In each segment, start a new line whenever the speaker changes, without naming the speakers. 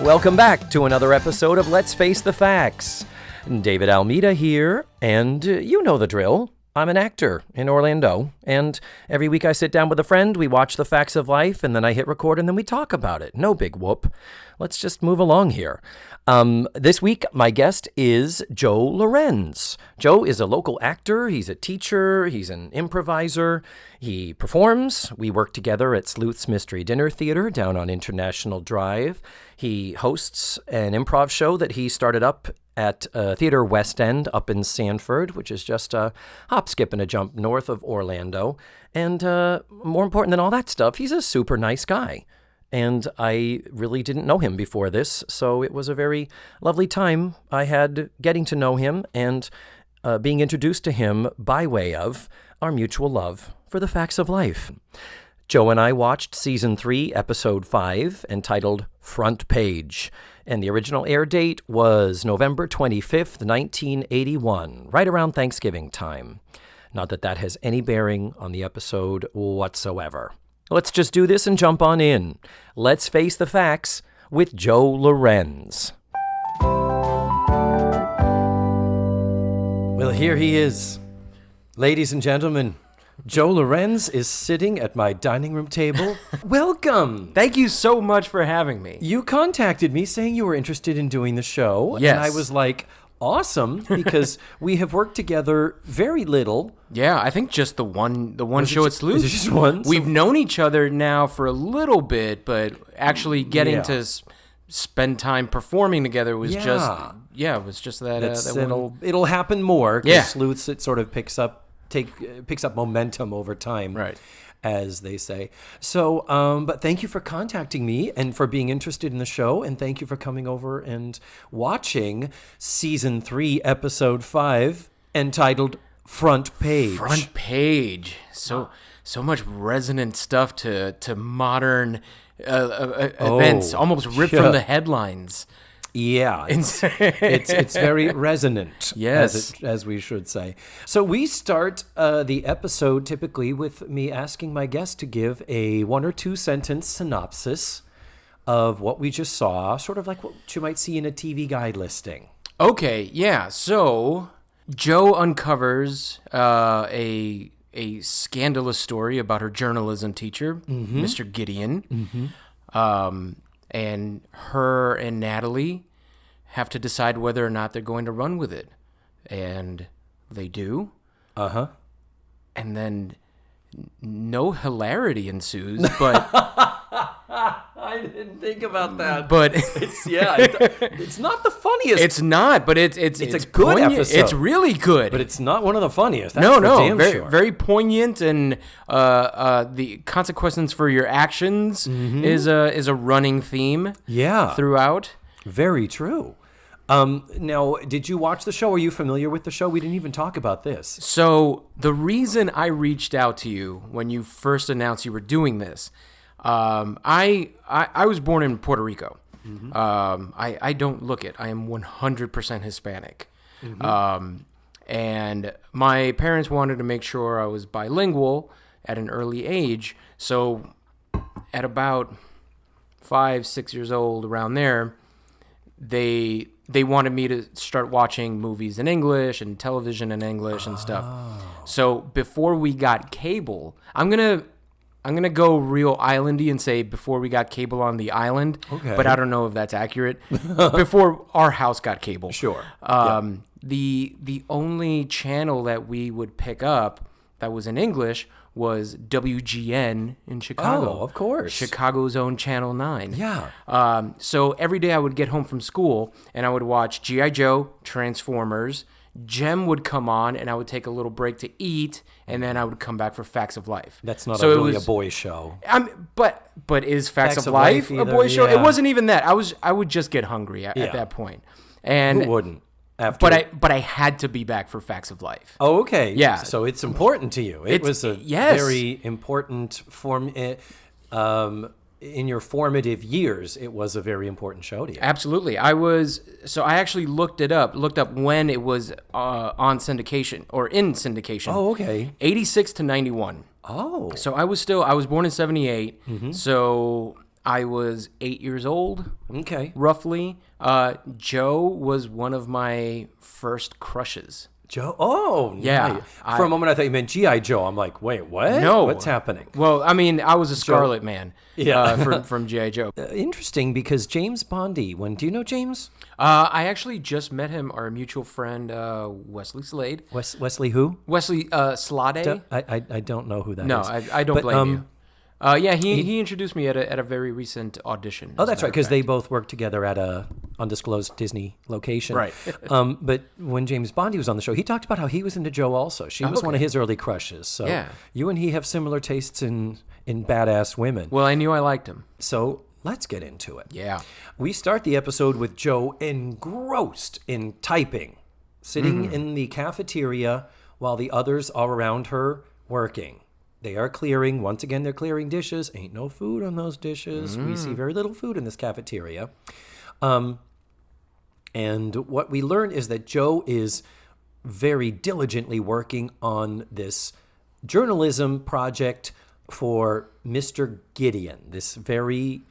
Welcome back to another episode of Let's Face the Facts. David Almeida here, and you know the drill. I'm an actor in Orlando, and every week I sit down with a friend, we watch The Facts of Life, and then I hit record, and then we talk about it. No big whoop. Let's just move along here. This week, my guest is Joe Llorens. Joe is a local actor. He's a teacher. He's an improviser. He performs. We work together at Sleuth's Mystery Dinner Theater down on International Drive. He hosts an improv show that he started up at Theater West End up in Sanford, which is just a hop, skip, and a jump north of Orlando. And more important than all that stuff, he's a super nice guy. And I really didn't know him before this, so it was a very lovely time I had getting to know him and being introduced to him by way of our mutual love for the facts of life. Joe and I watched Season 3, Episode 5, entitled Front Page. And the original air date was November 25th, 1981, right around Thanksgiving time. Not that that has any bearing on the episode whatsoever. Let's just do this and jump on in. Let's face the facts with Joe Llorens. Well, here he is. Ladies and gentlemen, Joe Llorens is sitting at my dining room table. Welcome.
Thank you so much for having me.
You contacted me saying you were interested in doing the show.
Yes.
And I was like, awesome, because we have worked together very little.
Yeah, I think just the one show at Sleuth.
Is it just one?
We've known each other now for a little bit, but actually getting to spend time performing together was it was just that one.
It'll happen more because
Yeah.
Sleuths, it sort of picks up momentum over time.
Right.
As they say. So, but thank you for contacting me and for being interested in the show. And thank you for coming over and watching Season 3, Episode 5, entitled Front Page.
Front Page. So much resonant stuff to modern events, almost ripped from the headlines.
Yeah, it's very resonant,
yes,
as we should say. So we start the episode typically with me asking my guest to give a 1 or 2 sentence synopsis of what we just saw, sort of like what you might see in a TV guide listing.
Okay, yeah. So Joe uncovers a scandalous story about her journalism teacher, Mr. Gideon. And her and Natalie have to decide whether or not they're going to run with it. And they do.
Uh-huh.
And then no hilarity ensues, but...
I didn't think about that.
But
it's not the funniest.
It's not, but it's
a good
poignant.
episode.
It's really good.
But it's not one of the funniest.
That's
damn
sure. Very poignant, and the consequences for your actions is a running theme.
Yeah,
throughout.
Very true. Now, did you watch the show? Are you familiar with the show? We didn't even talk about this.
So the reason I reached out to you when you first announced you were doing this, I was born in Puerto Rico. I don't look it. I am 100% Hispanic. And my parents wanted to make sure I was bilingual at an early age. So at about 5-6 years old, around there, they wanted me to start watching movies in English and television in English and stuff. So before we got cable, I'm gonna go real islandy and say before we got cable on the island, but I don't know if that's accurate. Before our house got cable,
sure.
The only channel that we would pick up that was in English was WGN in Chicago.
Oh, of course.
Chicago's own Channel 9.
Yeah.
So every day I would get home from school and I would watch G.I. Joe, Transformers. Gem would come on and I would take a little break to eat and then I would come back for Facts of Life.
That's not really a boy show.
But is Facts of Life a boy show?
Yeah.
It wasn't even that. I would just get hungry at that point. And
who wouldn't?
But I had to be back for Facts of Life.
Oh, okay.
Yeah.
So it's important to you. It was a very important in your formative years. It was a very important show to you.
Absolutely. I actually looked up when it was on syndication or in syndication.
Oh, okay.
86 to 91.
Oh.
So I was born in 78. So I was 8 years old,
Okay.
roughly. Joe was one of my first crushes.
Joe? Oh,
Yeah.
nice. For a moment, I thought you meant G.I. Joe. I'm like, wait, what?
No.
What's happening?
Well, I mean, I was a Scarlet Man from G.I. Joe.
Interesting, because James Bondy, do you know James?
I actually just met him, our mutual friend, Wesley Slade.
Wesley who?
Wesley Slade?
I don't know who that is.
No, I don't blame you. Yeah, he introduced me at a very recent audition.
Oh, that's right, because they both worked together at a undisclosed Disney location.
Right.
But when James Bondy was on the show, he talked about how he was into Jo also. She was one of his early crushes. So
Yeah.
you and he have similar tastes in badass women.
Well, I knew I liked him.
So let's get into it.
Yeah.
We start the episode with Jo engrossed in typing, sitting in the cafeteria while the others are around her working. They are clearing. Once again, they're clearing dishes. Ain't no food on those dishes. We see very little food in this cafeteria. And what we learn is that Jo is very diligently working on this journalism project for Mr. Gideon, this very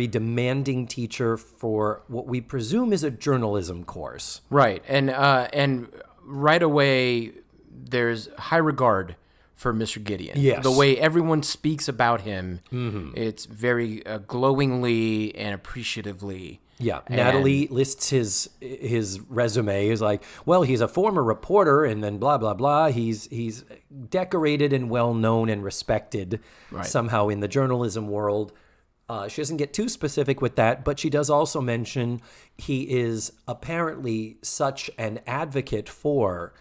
demanding teacher for what we presume is a journalism course.
Right. And right away, there's high regard for Mr. Gideon.
Yes.
The way everyone speaks about him, it's very glowingly and appreciatively.
Yeah, Natalie lists his resume. Is like, well, he's a former reporter, and then blah blah blah. He's decorated and well known and respected somehow in the journalism world. She doesn't get too specific with that, but she does also mention he is apparently such an advocate for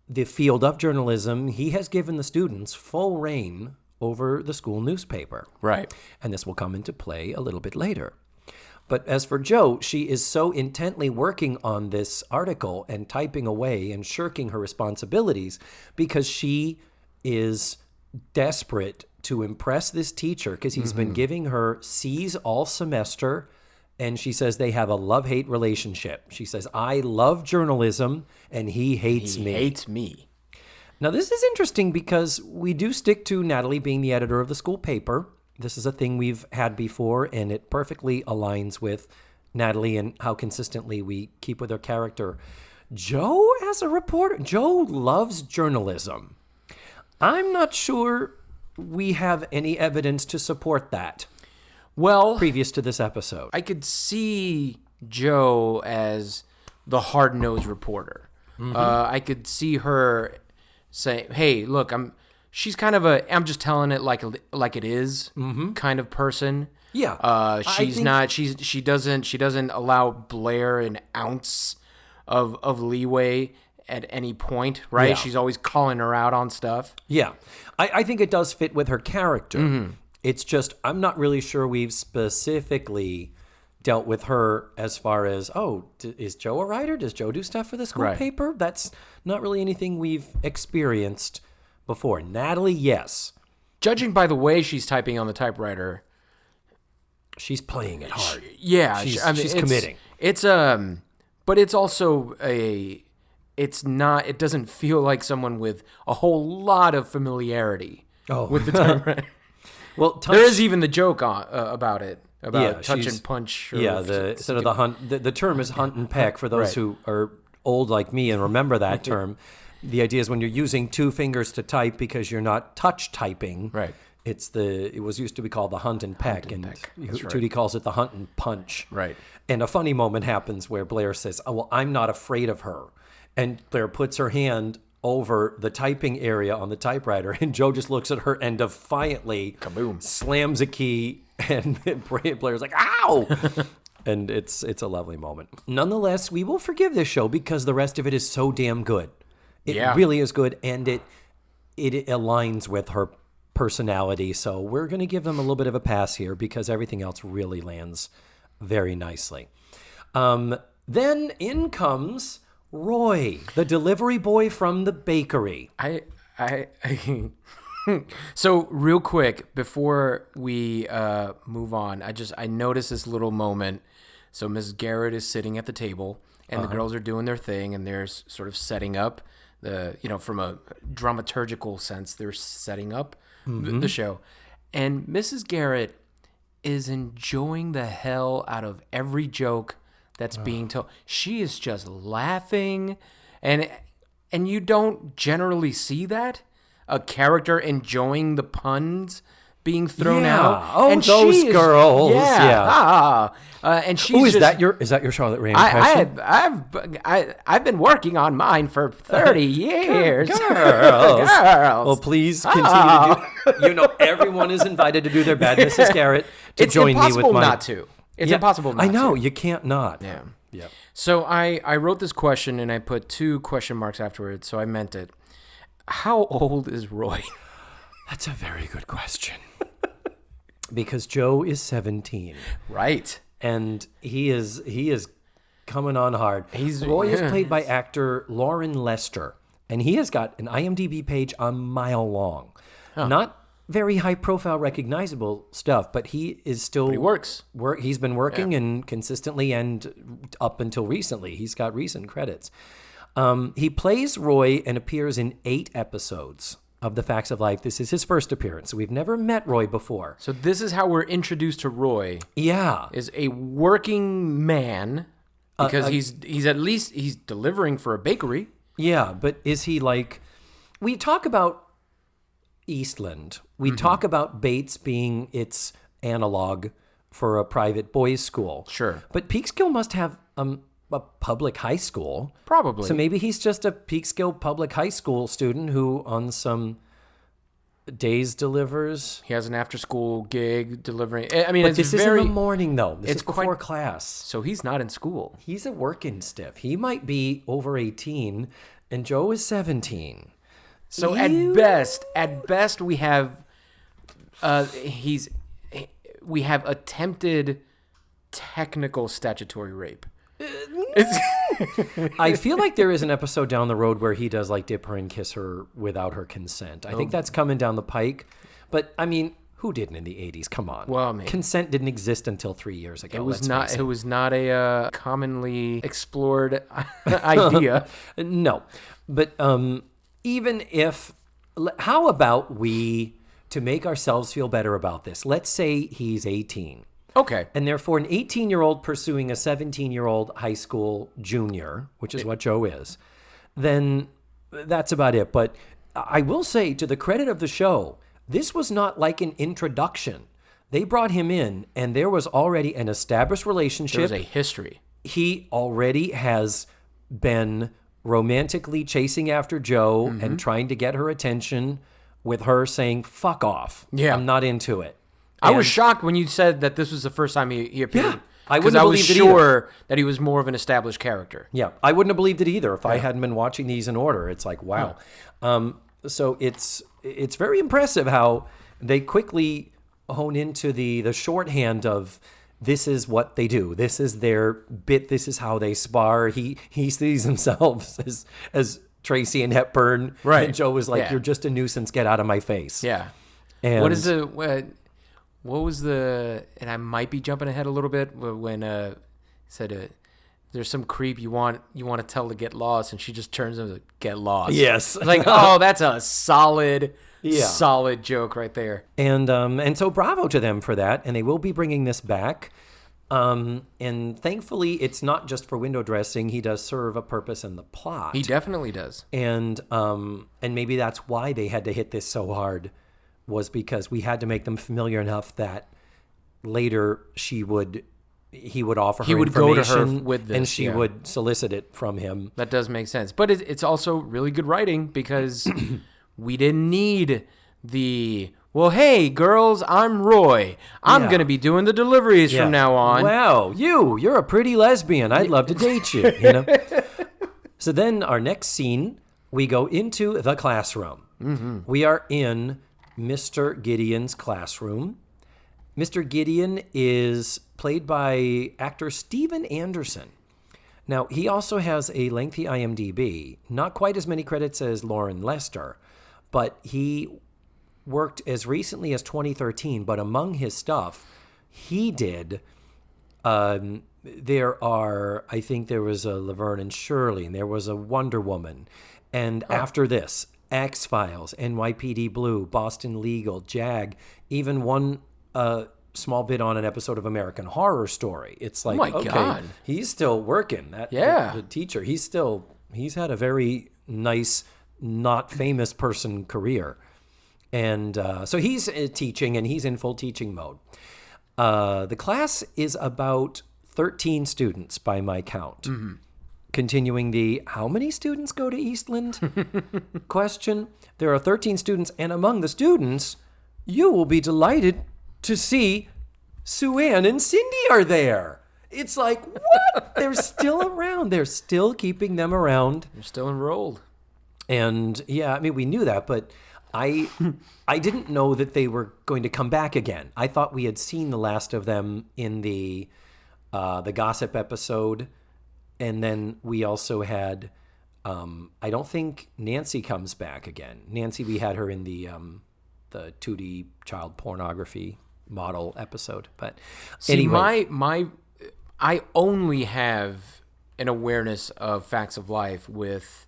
the field of journalism. He has given the students full reign over the school newspaper.
Right.
And this will come into play a little bit later. But as for Jo, she is so intently working on this article and typing away and shirking her responsibilities because she is desperate to impress this teacher because he's been giving her C's all semester. And she says they have a love-hate relationship. She says, I love journalism, and he hates me.
He hates me.
Now, this is interesting because we do stick to Natalie being the editor of the school paper. This is a thing we've had before, and it perfectly aligns with Natalie and how consistently we keep with her character. Jo, as a reporter, Jo loves journalism. I'm not sure we have any evidence to support that.
Well,
Previous to this episode.
I could see Jo as the hard-nosed reporter. I could see her say, "Hey, look, she's kind of I'm just telling it like it is kind of person."
Yeah.
She doesn't allow Blair an ounce of leeway at any point, right?
Yeah.
She's always calling her out on stuff.
Yeah. I think it does fit with her character. It's just, I'm not really sure we've specifically dealt with her as far as, is Jo a writer? Does Jo do stuff for the school paper? That's not really anything we've experienced before. Natalie, yes.
Judging by the way she's typing on the typewriter,
she's playing it hard.
yeah,
She's committing.
It's but it's also it's not. It doesn't feel like someone with a whole lot of familiarity with the typewriter.
Well,
there is even the joke about it, about touch and punch.
The term is hunt and peck for those who are old like me and remember that term. The idea is when you're using two fingers to type because you're not touch typing.
Right.
It was used to be called the hunt and peck, and
That's right.
Tootie calls it the hunt and punch.
Right.
And a funny moment happens where Blair says, "Oh, well, I'm not afraid of her," and Blair puts her hand over the typing area on the typewriter, and Jo just looks at her and defiantly slams a key, and Blair's like, "Ow!" And it's a lovely moment. Nonetheless, we will forgive this show because the rest of it is so damn good. It really is good, and it aligns with her personality. So we're going to give them a little bit of a pass here because everything else really lands very nicely. Then in comes Roy, the delivery boy from the bakery.
So real quick before we move on, I noticed this little moment. So Mrs. Garrett is sitting at the table, and the girls are doing their thing, and they're sort of setting up from a dramaturgical sense, they're setting up the show. And Mrs. Garrett is enjoying the hell out of every joke that's being told. She is just laughing, and you don't generally see that, a character enjoying the puns being thrown out.
Oh,
and
those girls.
And she's
Ooh, is
just,
that your Charlotte Rae impression?
I've been working on mine for 30 years.
Girls.
Girls.
Well, please continue to do. You know, everyone is invited to do their bad Mrs. Garrett to
It's
join me
impossible
with my.
not to. It's impossible not to.
I know you can't not.
Yeah.
Yeah.
So I wrote this question and I put 2 question marks afterwards, so I meant it. How old is Roy?
That's a very good question. Because Joe is 17.
Right.
And he is coming on hard. Roy is played by actor Llorens Lester, and he has got an IMDb page a mile long. Huh. Not very high profile recognizable stuff, but he is still
he works.
He's been working and consistently, and up until recently, he's got recent credits. He plays Roy and appears in 8 episodes of The Facts of Life. This is his first appearance. So we've never met Roy before.
So this is how we're introduced to Roy.
Yeah.
Is a working man, because he's at least he's delivering for a bakery.
Yeah, but is he like, we talk about Eastland. We talk about Bates being its analog for a private boys' school.
Sure.
But Peekskill must have a public high school.
Probably.
So maybe he's just a Peekskill public high school student who on some days delivers.
He has an after-school gig delivering. I mean,
But
it's
this
very...
is in the morning, though. This
it's
is before
quite-
class.
So he's not in school.
He's a working stiff. He might be over 18, and Joe is 17.
So at best, we have we have attempted technical statutory rape.
I feel like there is an episode down the road where he does like dip her and kiss her without her consent. I think that's coming down the pike. But I mean, who didn't in the 80s? Come on.
Well, I mean,
consent didn't exist until 3 years ago.
It was not. It was not a commonly explored idea.
No, but even if, how about we, to make ourselves feel better about this, let's say he's 18.
Okay.
And therefore, an 18-year-old pursuing a 17-year-old high school junior, which is what Joe is, then that's about it. But I will say, to the credit of the show, this was not like an introduction. They brought him in, and there was already an established relationship.
There was a history.
He already has been romantically chasing after Joe and trying to get her attention, with her saying, fuck off.
Yeah.
I'm not into it.
I was shocked when you said that this was the first time he appeared.
Yeah, I wouldn't
because
have
I was
believed it
sure that he was more of an established character.
Yeah, I wouldn't have believed it either if I hadn't been watching these in order. It's like, wow. So it's very impressive how they quickly hone into the shorthand of, this is what they do. This is their bit. This is how they spar. He sees himself as Tracy and Hepburn.
Right.
And Joe was like, you're just a nuisance. Get out of my face.
Yeah.
And
what was the, and I might be jumping ahead a little bit, when said there's some creep you want to tell to get lost, and she just turns into get lost.
Yes.
Like, oh, that's a solid joke right there.
And so bravo to them for that. And they will be bringing this back. And thankfully, it's not just for window dressing. He does serve a purpose in the plot.
He definitely does.
And maybe that's why they had to hit this so hard, was because we had to make them familiar enough that later he would offer her information. He would go to her with this, and she would solicit it from him.
That does make sense. But it's also really good writing, because we didn't need the, well, hey, girls, I'm Roy. I'm going to be doing the deliveries from now on.
Wow, you're a pretty lesbian. I'd love to date you, you know? So then our next scene, we go into the classroom. Mm-hmm. We are in Mr. Gideon's classroom. Mr. Gideon is played by actor Steven Anderson. Now, he also has a lengthy IMDb, not quite as many credits as Llorens Lester, but he worked as recently as 2013. But among his stuff, he did, I think there was a Laverne and Shirley, and there was a Wonder Woman. And after this, X-Files, NYPD Blue, Boston Legal, JAG, even one small bit on an episode of American Horror Story. It's like,
God.
he's still working. The teacher, he's had a very nice, not famous person career. And so he's teaching, and he's in full teaching mode. The class is about 13 students by my count. Mm-hmm. Continuing the how many students go to Eastland question. There are 13 students, and among the students, you will be delighted to see Sue Ann and Cindy are there. It's like, what? They're still around. They're still keeping them around.
They're still enrolled.
And yeah, I mean, we knew that, but I didn't know that they were going to come back again. I thought we had seen the last of them in the gossip episode. And then we also had, I don't think Nancy comes back again. Nancy, we had her in the 2D child pornography model episode. But anyway.
I only have an awareness of Facts of Life with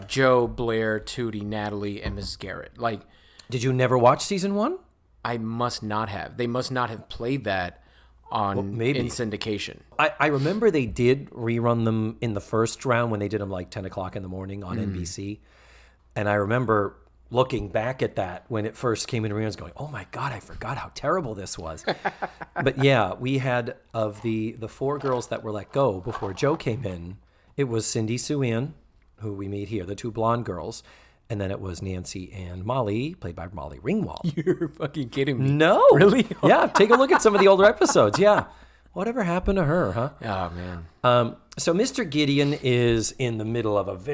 Joe, Blair, Tootie, Natalie, and Mrs. Garrett. Like,
did you never watch season 1?
I must not have. They must not have played that in syndication.
I remember they did rerun them in the first round when they did them like 10 o'clock in the morning on NBC. And I remember looking back at that when it first came in reruns going, oh my God, I forgot how terrible this was. But yeah, we had of the 4 girls that were let go before Joe came in, it was Cindy Sue Ann, who we meet here, the 2 blonde girls. And then it was Nancy and Molly, played by Molly Ringwald.
You're fucking kidding me.
No.
Really?
Yeah, take a look at some of the older episodes. Yeah. Whatever happened to her, huh?
Oh, man.
So Mr. Gideon is in the middle of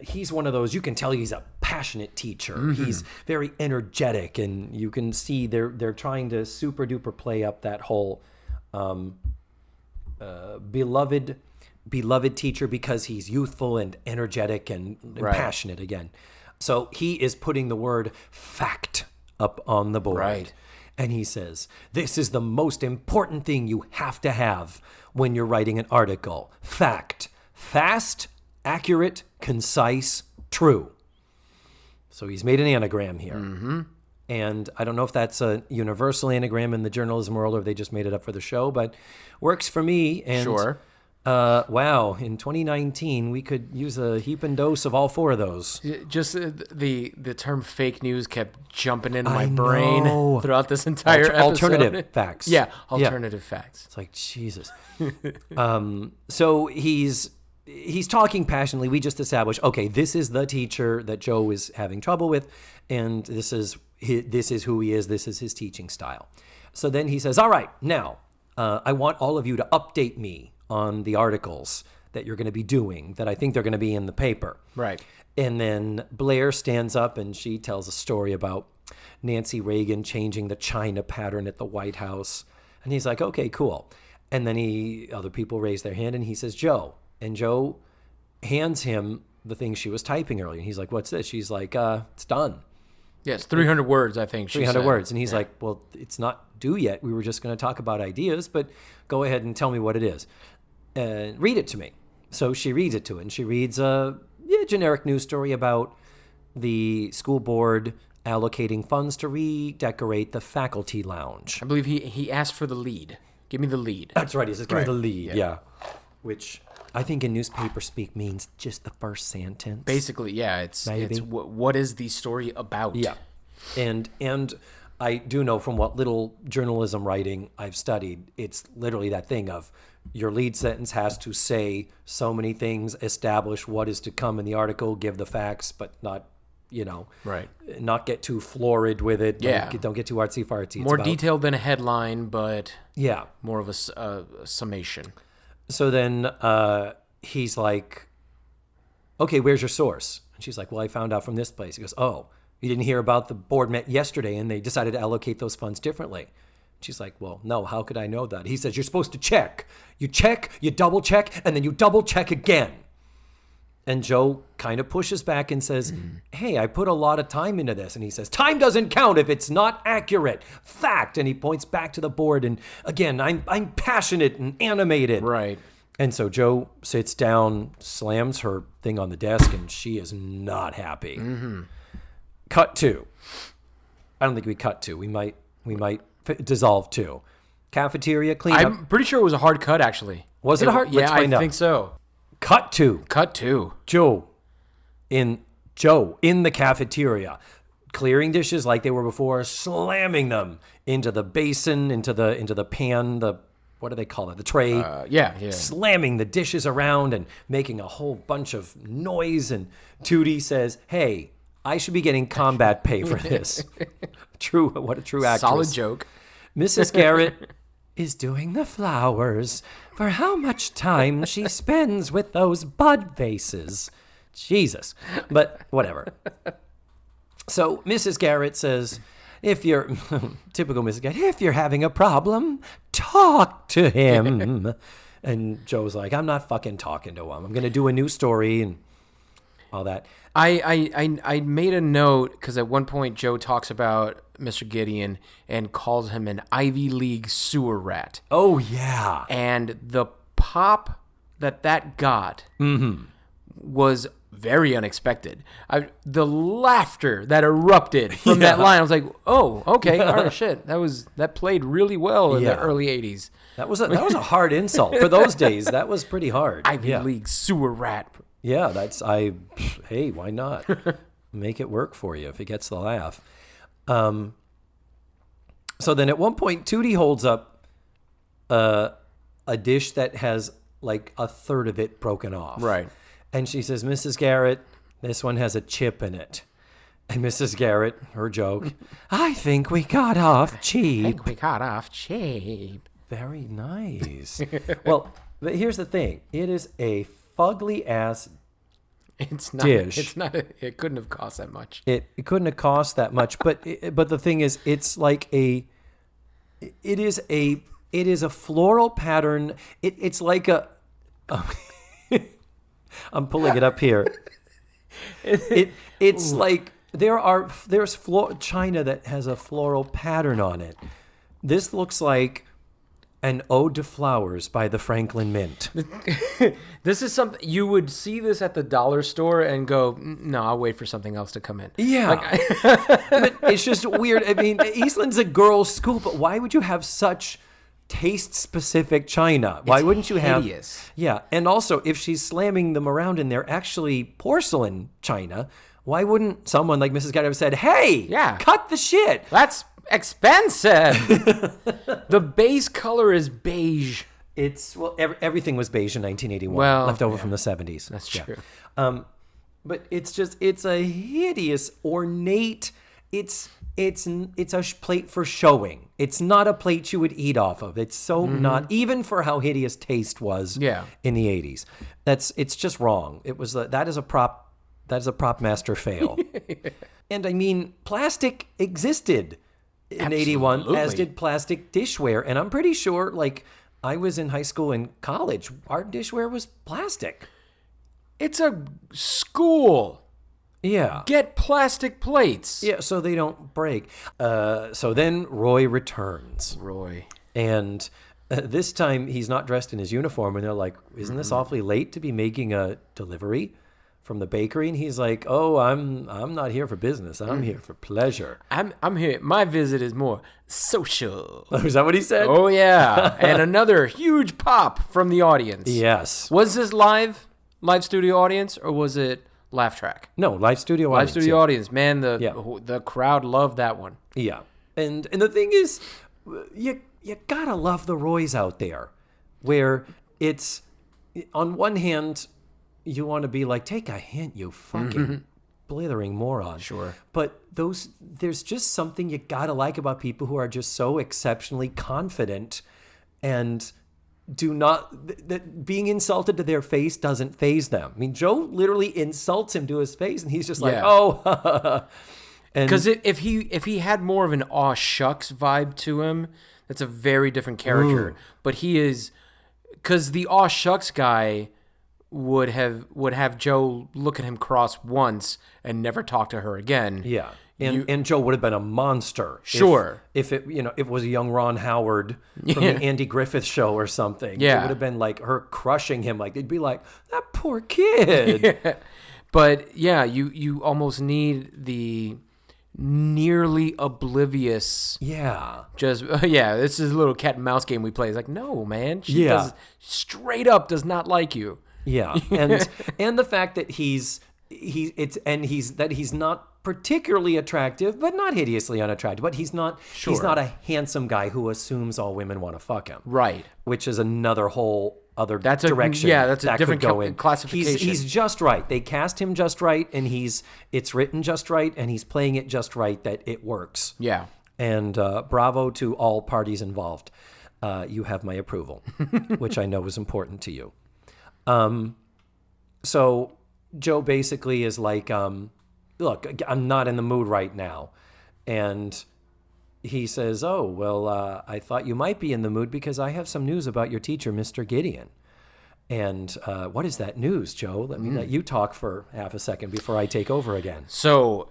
he's one of those, you can tell he's a passionate teacher. Mm-hmm. He's very energetic, and you can see they're trying to super duper play up that whole beloved teacher because he's youthful and energetic and passionate again. So he is putting the word fact up on the board.
Right.
And he says, this is the most important thing you have to have when you're writing an article. Fact. Fast, accurate, concise, true. So he's made an anagram here. Mm-hmm. And I don't know if that's a universal anagram in the journalism world or if they just made it up for the show, but works for me. And
sure.
Wow, in 2019, we could use a heaping dose of all 4 of those.
Just the term fake news kept jumping into my brain throughout this entire episode.
Alternative facts.
Yeah, alternative facts.
It's like, Jesus. So he's talking passionately. We just established, okay, this is the teacher that Joe is having trouble with, and this is who he is. This is his teaching style. So then he says, all right, now, I want all of you to update me on the articles that you're going to be doing, that I think they're going to be in the paper.
Right.
And then Blair stands up and she tells a story about Nancy Reagan changing the China pattern at the White House. And he's like, okay, cool. And then other people raise their hand and he says, Joe. And Joe hands him the thing she was typing earlier. And he's like, what's this? She's like, it's done.
Yes, 300 words, I think.
300 words. And he's like, well, it's not due yet. We were just going to talk about ideas, but go ahead and tell me what it is. Read it to me. So she reads it to it, and she reads a generic news story about the school board allocating funds to redecorate the faculty lounge.
I believe he asked for the lead. Give me the lead.
That's right. He says, give me the lead. Yeah. Which I think in newspaper speak means just the first sentence.
Basically, yeah. It's what is the story about?
Yeah. And I do know from what little journalism writing I've studied, it's literally that thing of your lead sentence has to say so many things, establish what is to come in the article, give the facts, but not, not get too florid with it.
Yeah.
Don't get too artsy-fartsy.
More detailed than a headline, but
yeah,
more of a summation.
So then he's like, okay, where's your source? And she's like, well, I found out from this place. He goes, oh, you didn't hear about the board met yesterday and they decided to allocate those funds differently. She's like, well, no, how could I know that? He says, you're supposed to check. You check, you double check, and then you double check again. And Joe kind of pushes back and says, hey, I put a lot of time into this. And he says, time doesn't count if it's not accurate. Fact. And he points back to the board. And again, I'm passionate and animated.
Right.
And so Joe sits down, slams her thing on the desk, and she is not happy. Mm-hmm. Cut to. I don't think we cut to. We might dissolve to. Cafeteria cleanup.
I'm pretty sure it was a hard cut, actually.
Was it a hard?
Yeah, I think so.
Cut to. Joe in the cafeteria, clearing dishes like they were before, slamming them into the basin, into the pan, what do they call it? The tray.
Yeah.
Slamming the dishes around and making a whole bunch of noise. And Tootie says, "Hey, I should be getting combat pay for this." What a true actress.
Solid joke.
Mrs. Garrett is doing the flowers for how much time she spends with those bud vases. Jesus. But whatever. So Mrs. Garrett says, typical Mrs. Garrett, if you're having a problem, talk to him. And Joe's like, I'm not fucking talking to him. I'm going to do a new story and all that.
I made a note because at one point Joe talks about Mr. Gideon and calls him an Ivy League sewer rat.
Oh, yeah.
And the pop that got was very unexpected. The laughter that erupted from that line, I was like, oh, okay, all right, shit. That played really well in the early 80s.
That was a hard insult. For those days, that was pretty hard.
Ivy League sewer rat.
Yeah, hey, why not? Make it work for you if it gets the laugh. So then at one point, Tootie holds up a dish that has like a third of it broken off.
Right.
And she says, Mrs. Garrett, this one has a chip in it. And Mrs. Garrett, her joke, I think we got off cheap. Very nice. Well, but here's the thing. It is a fugly ass dish.
It's not. It couldn't have cost that much.
It couldn't have cost that much. But the thing is, it's like it is a floral pattern. It's like a. I'm pulling it up here. It's like there's china that has a floral pattern on it. This looks like an ode to flowers by the Franklin Mint.
This is something you would see this at the dollar store and go, no, I'll wait for something else to come in.
Yeah. But it's just weird. I mean, Eastland's a girls' school, but why would you have such taste-specific china? Why wouldn't you have?
Hideous.
Yeah, and also if she's slamming them around and they're actually porcelain china, why wouldn't someone like Mrs. Garrett have said, "Hey, cut the shit"?
That's expensive. The base color is beige.
Everything was beige in 1981, left over from the 70s.
That's true.
But it's a hideous, ornate. It's a plate for showing. It's not a plate you would eat off of. It's so not, even for how hideous taste was in the 80s. It's just wrong. That is a prop master fail. And I mean, plastic existed in 81, as did plastic dishware. And I'm pretty sure, like, I was in high school and college, our dishware was plastic.
It's a school.
Yeah.
Get plastic plates.
Yeah, so they don't break. So then Roy returns. And this time he's not dressed in his uniform. And they're like, isn't this awfully late to be making a delivery from the bakery? And he's like, oh, I'm not here for business. I'm here for pleasure.
I'm here. My visit is more social.
Is that what he said?
Oh, yeah. And another huge pop from the audience.
Yes.
Was this live studio audience, or was it laugh track?
No, live studio audience.
Live studio audience. Man, the crowd loved that one.
Yeah. And the thing is, you gotta love the Roys out there, where it's, on one hand, you want to be like, take a hint, you fucking blithering moron.
Sure.
But there's just something you gotta like about people who are just so exceptionally confident and do not, that being insulted to their face doesn't faze them. I mean, Joe literally insults him to his face, and he's just like, oh.
Because if he had more of an aw shucks vibe to him, that's a very different character. But he is, because the aw shucks guy would have Joe look at him cross once and never talk to her again.
Yeah. And Joe would have been a monster.
Sure.
If it, it was a young Ron Howard from the Andy Griffith Show or something.
Yeah.
It would have been like her crushing him. Like, they'd be like, that poor kid.
Yeah. But yeah, you almost need the nearly oblivious.
Yeah.
Just this is a little cat and mouse game we play. It's like, no, man. She straight up does not like you.
Yeah. And the fact that he's not particularly attractive, but not hideously unattractive. But he's not a handsome guy who assumes all women want to fuck him.
Right.
Which is another whole other direction.
That's a different classification.
He's just right. They cast him just right, and it's written just right, and he's playing it just right that it works.
Yeah.
And bravo to all parties involved. You have my approval, which I know is important to you. So Joe basically is like, look, I'm not in the mood right now. And he says, oh, well, I thought you might be in the mood because I have some news about your teacher, Mr. Gideon. And what is that news, Joe? Let me let you talk for half a second before I take over again.
So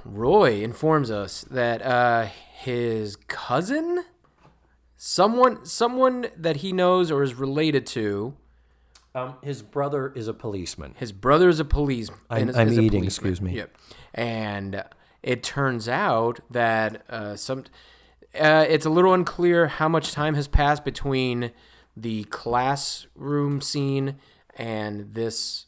Roy informs us that his cousin, someone that he knows or is related to,
his brother is a policeman.
His brother is a policeman.
I'm eating, excuse me.
Yep. And it turns out that it's a little unclear how much time has passed between the classroom scene and this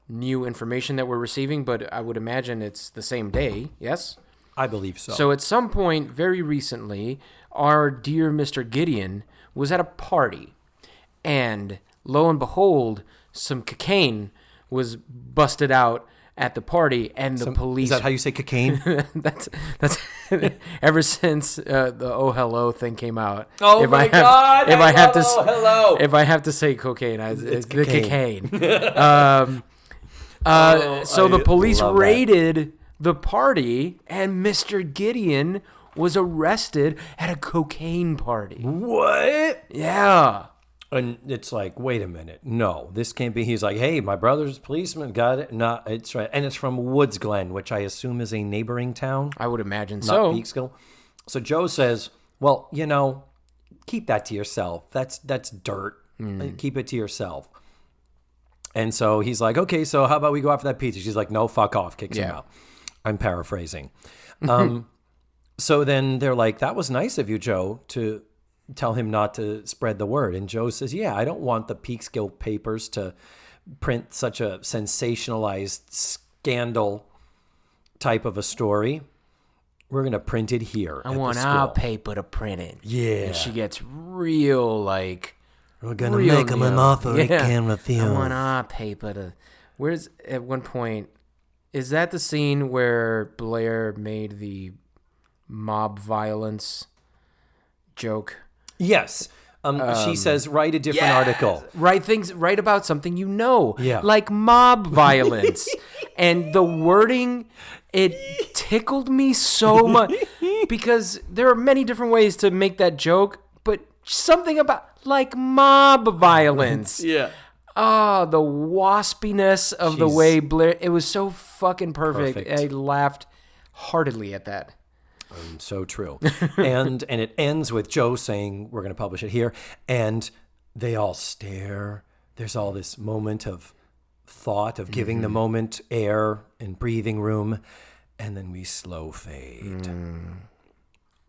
new information that we're receiving, but I would imagine it's the same day, yes?
I believe so.
So at some point very recently, our dear Mr. Gideon was at a party, and lo and behold, some cocaine was busted out at the party, and the police...
Is that how you say cocaine?
that's ever since the Oh Hello thing came out.
Oh my God!
If I have to,
Oh Hello.
If I have to say cocaine, it's the cocaine. So the police raided the party, and Mr. Gideon was arrested at a cocaine party.
What?
Yeah.
And it's like, wait a minute. No, this can't be. He's like, hey, my brother's a policeman. Got it? No, it's right. And it's from Woods Glen, which I assume is a neighboring town.
I would imagine
not
so.
Peekskill. So Joe says, well, keep that to yourself. That's dirt. Keep it to yourself. And so he's like, okay, so how about we go out for that pizza? She's like, no, fuck off. Kicks him out. I'm paraphrasing. So then they're like, that was nice of you, Joe, to tell him not to spread the word. And Joe says, yeah, I don't want the Peekskill papers to print such a sensationalized scandal type of a story. We're going to print it here.
I want our paper to print it.
Yeah.
And she gets real, like...
We're going to make him an offer he can refuse.
I want our paper to... Where's, at one point, is that the scene where Blair made the mob violence joke?
Yes. She says, write a different article.
Write about something you know.
Yeah.
Like mob violence. And the wording, it tickled me so much. Because there are many different ways to make that joke, but something about, like, mob violence.
Yeah.
Oh, the waspiness of the way Blair, it was so fucking perfect. I laughed heartedly at that.
So true. and it ends with Joe saying, we're going to publish it here. And they all stare. There's all this moment of thought, of giving the moment air and breathing room. And then we slow fade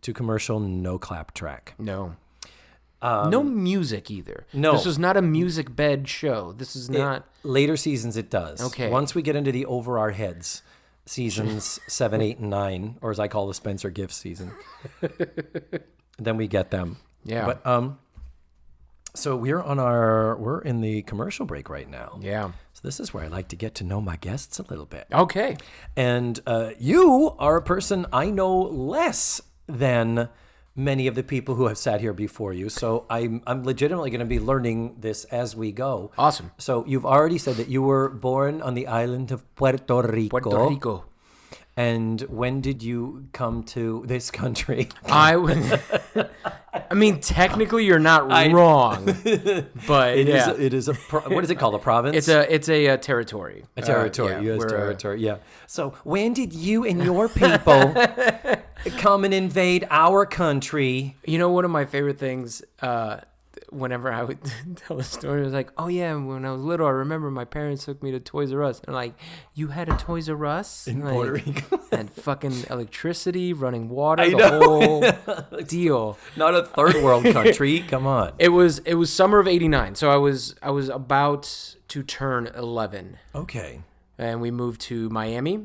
to commercial, no clap track.
No. No music either.
No.
This was not a music bed show. This is not...
Later seasons it does.
Okay.
Once we get into the over our heads... Seasons 7, 8, and 9, or as I call the Spencer Gifts season. Then we get them.
Yeah.
But so we're in the commercial break right now.
Yeah.
So this is where I like to get to know my guests a little bit.
Okay.
And you are a person I know less than many of the people who have sat here before you. So I'm legitimately going to be learning this as we go.
Awesome.
So you've already said that you were born on the island of Puerto Rico.
Puerto Rico.
And when did you come to this country?
I mean, technically, you're not wrong, but
It is what is it called? A province?
It's a territory.
A territory,
Yeah,
U.S.
we're,
territory, yeah. So when did you and your people come and invade our country?
You know, one of my favorite things, whenever I would tell a story, it was like, oh yeah, when I was little, I remember my parents took me to Toys R Us. And like, you had a Toys R Us?
In
like,
Puerto Rico.
And fucking electricity, running water,
I
the
know.
whole deal.
Not a third world country. Come on.
It was summer of '89, so I was about to turn 11.
Okay.
And we moved to Miami,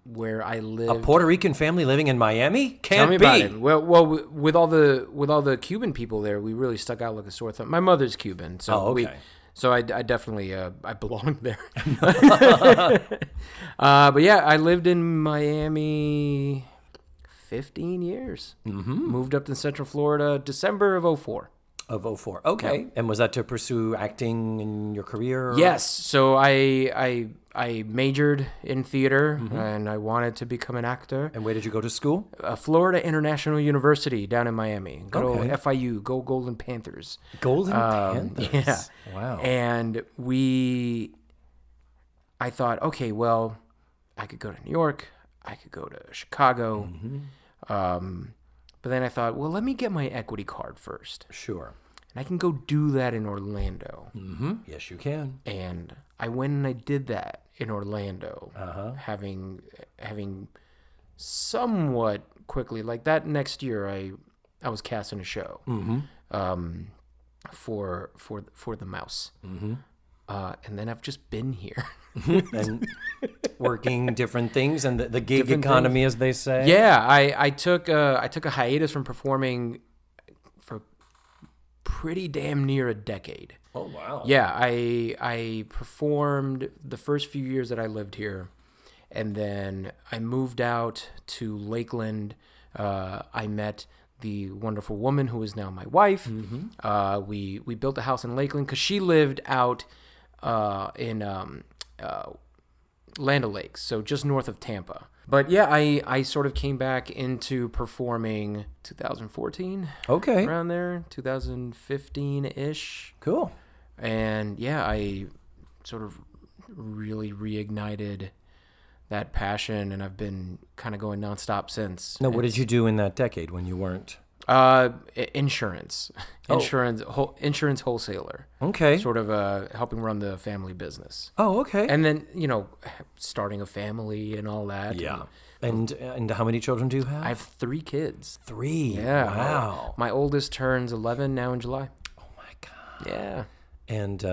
where I lived.
A Puerto Rican family living in Miami? Can't
Tell me
be.
about it. Well, with all the Cuban people there, we really stuck out like a sore thumb. My mother's Cuban, so
okay.
I definitely I belonged there. But yeah, I lived in Miami 15 years. Mm-hmm. Moved up to Central Florida December of 2004.
Of 2004. Okay.
Yeah.
And was that to pursue acting in your career?
Yes. So I majored in theater, and I wanted to become an actor.
And where did you go to school?
Florida International University down in Miami. Good old
Okay.
FIU, go Golden Panthers.
Golden Panthers.
Yeah.
Wow.
And I thought, okay, well, I could go to New York. I could go to Chicago. But then I thought, well, let me get my equity card first.
Sure.
And I can go do that in Orlando.
Mm-hmm. Yes, you can.
And I went and I did that in Orlando, having somewhat quickly, like that next year, I was cast in a show for the Mouse, and then I've just been here
And working different things and the gig
Different
economy, as they say.
Yeah, I took a hiatus from performing for pretty damn near a decade.
Oh, wow.
Yeah, I performed the first few years that I lived here, and then I moved out to Lakeland. I met the wonderful woman who is now my wife. We built a house in Lakeland because she lived out in Land O'Lakes, so just north of Tampa. But yeah, I sort of came back into performing 2014.
Okay.
Around there, 2015-ish.
Cool.
And yeah, I sort of really reignited that passion, and I've been kind of going nonstop since.
Now, what did you do in that decade when you weren't?
Insurance.
Oh.
Insurance wholesaler.
Okay.
Sort of helping run the family business.
Oh, okay.
And then, starting a family and all that.
Yeah. And how many children do you have?
I have 3 kids.
3.
Yeah.
Wow.
My oldest turns 11 now in July.
Oh my God.
Yeah.
And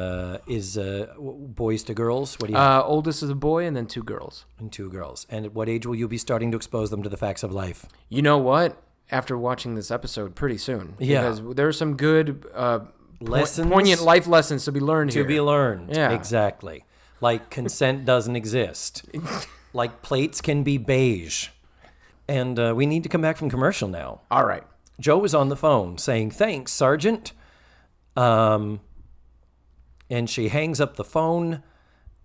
is boys to girls? What do you have?
Oldest is a boy and then 2 girls.
And 2 girls. And at what age will you be starting to expose them to the facts of life?
You know what? After watching this episode, pretty soon.
Yeah.
Because there are some good,
Lessons
poignant life lessons to be learned here.
To be learned.
Yeah.
Exactly. Like consent doesn't exist. Like plates can be beige. And we need to come back from commercial now.
All right.
Joe was on the phone saying, "Thanks, Sergeant." And she hangs up the phone.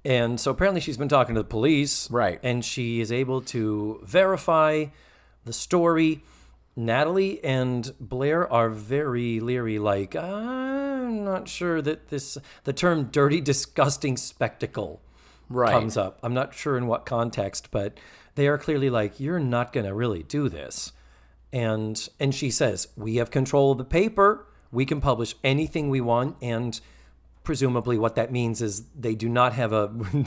And so apparently she's been talking to the police.
Right.
And she is able to verify the story. Natalie and Blair are very leery, like, I'm not sure that the term dirty, disgusting spectacle comes up. I'm not sure in what context, but they are clearly like, you're not going to really do this. And she says, we have control of the paper. We can publish anything we want. And presumably what that means is they do not have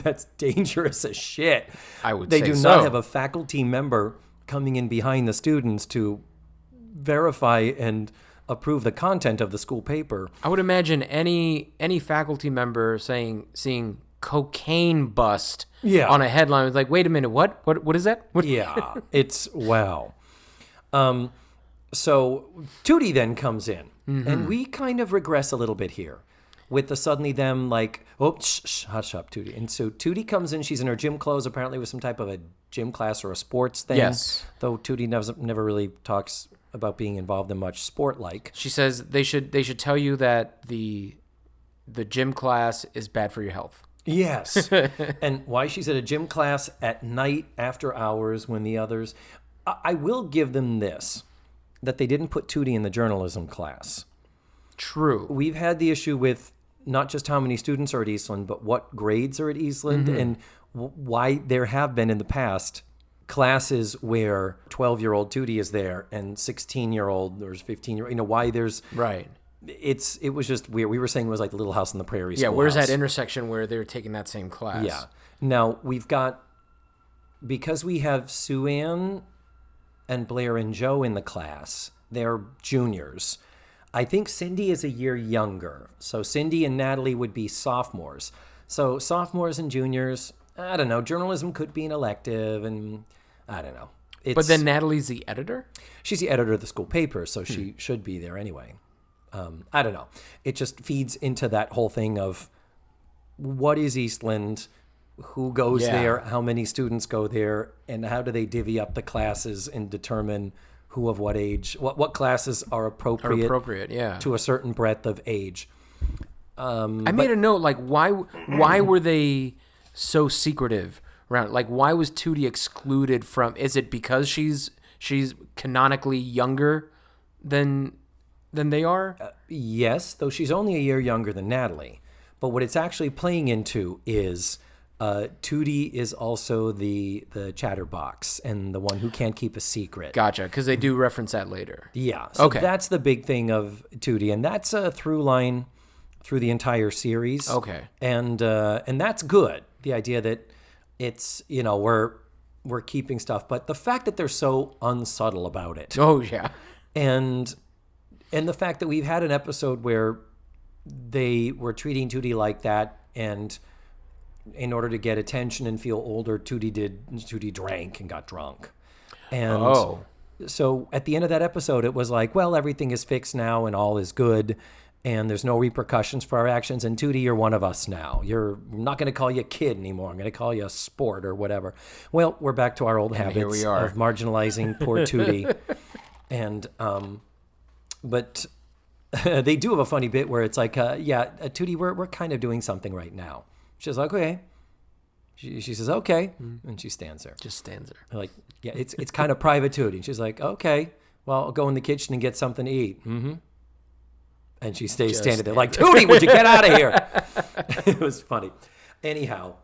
that's dangerous as shit.
I would
say
so.
They do not have a faculty member coming in behind the students to verify and approve the content of the school paper.
I would imagine any faculty member seeing cocaine bust on a headline was like, wait a minute, what is that? What?
Yeah, it's wow. So Tootie then comes in, and we kind of regress a little bit here with the suddenly them like, oh, shh, hush up, Tootie. And so Tootie comes in, she's in her gym clothes, apparently with some type of a gym class or a sports thing.
Yes.
Though Tootie never really talks about being involved in much sport-like.
She says they should tell you that the gym class is bad for your health.
Yes. And why she's at a gym class at night after hours when the others... I will give them this. that they didn't put Tootie in the journalism class.
True.
We've had the issue with not just how many students are at Eastland, but what grades are at Eastland, and why there have been in the past classes where 12-year-old Tootie is there and 16-year-old or 15-year-old, why there's...
Right.
It was just weird. We were saying it was like the Little House on the Prairie.
Yeah, where's that intersection where they're taking that same class?
Yeah. Now, we've got... Because we have Sue Ann and Blair and Joe in the class, they're juniors. I think Cindy is a year younger. So Cindy and Natalie would be sophomores. So sophomores and juniors, I don't know. Journalism could be an elective, and I don't know.
But then Natalie's the editor?
She's the editor of the school paper, so she should be there anyway. I don't know. It just feeds into that whole thing of what is Eastland, who goes there, how many students go there, and how do they divvy up the classes and determine who of what age, what classes are appropriate, to a certain breadth of age.
I made a note, like, why were they so secretive around? Like, why was Tootie excluded from? Is it because she's canonically younger than they are?
Yes, though she's only a year younger than Natalie. But what it's actually playing into is Tootie is also the chatterbox and the one who can't keep a secret.
Gotcha, because they do reference that later.
Yeah, so that's the big thing of Tootie, and that's a through line through the entire series.
Okay.
And that's good. The idea that it's, we're keeping stuff, but the fact that they're so unsubtle about it.
Oh, yeah.
And the fact that we've had an episode where they were treating Tootie like that, and in order to get attention and feel older, Tootie drank and got drunk. And so at the end of that episode, it was like, well, everything is fixed now and all is good, and there's no repercussions for our actions. And Tootie, you're one of us now. I'm not going to call you a kid anymore. I'm going to call you a sport or whatever. Well, we're back to our old habits of marginalizing poor Tootie. And but they do have a funny bit where it's like, Tootie, we're kind of doing something right now. She's like, okay. She says, okay. And she stands there.
Just stands there.
Like, yeah, it's kind of private, Tootie. And she's like, okay, well, I'll go in the kitchen and get something to eat. Mm-hmm. And she stays standing there like, Tootie, would you get out of here? It was funny. Anyhow,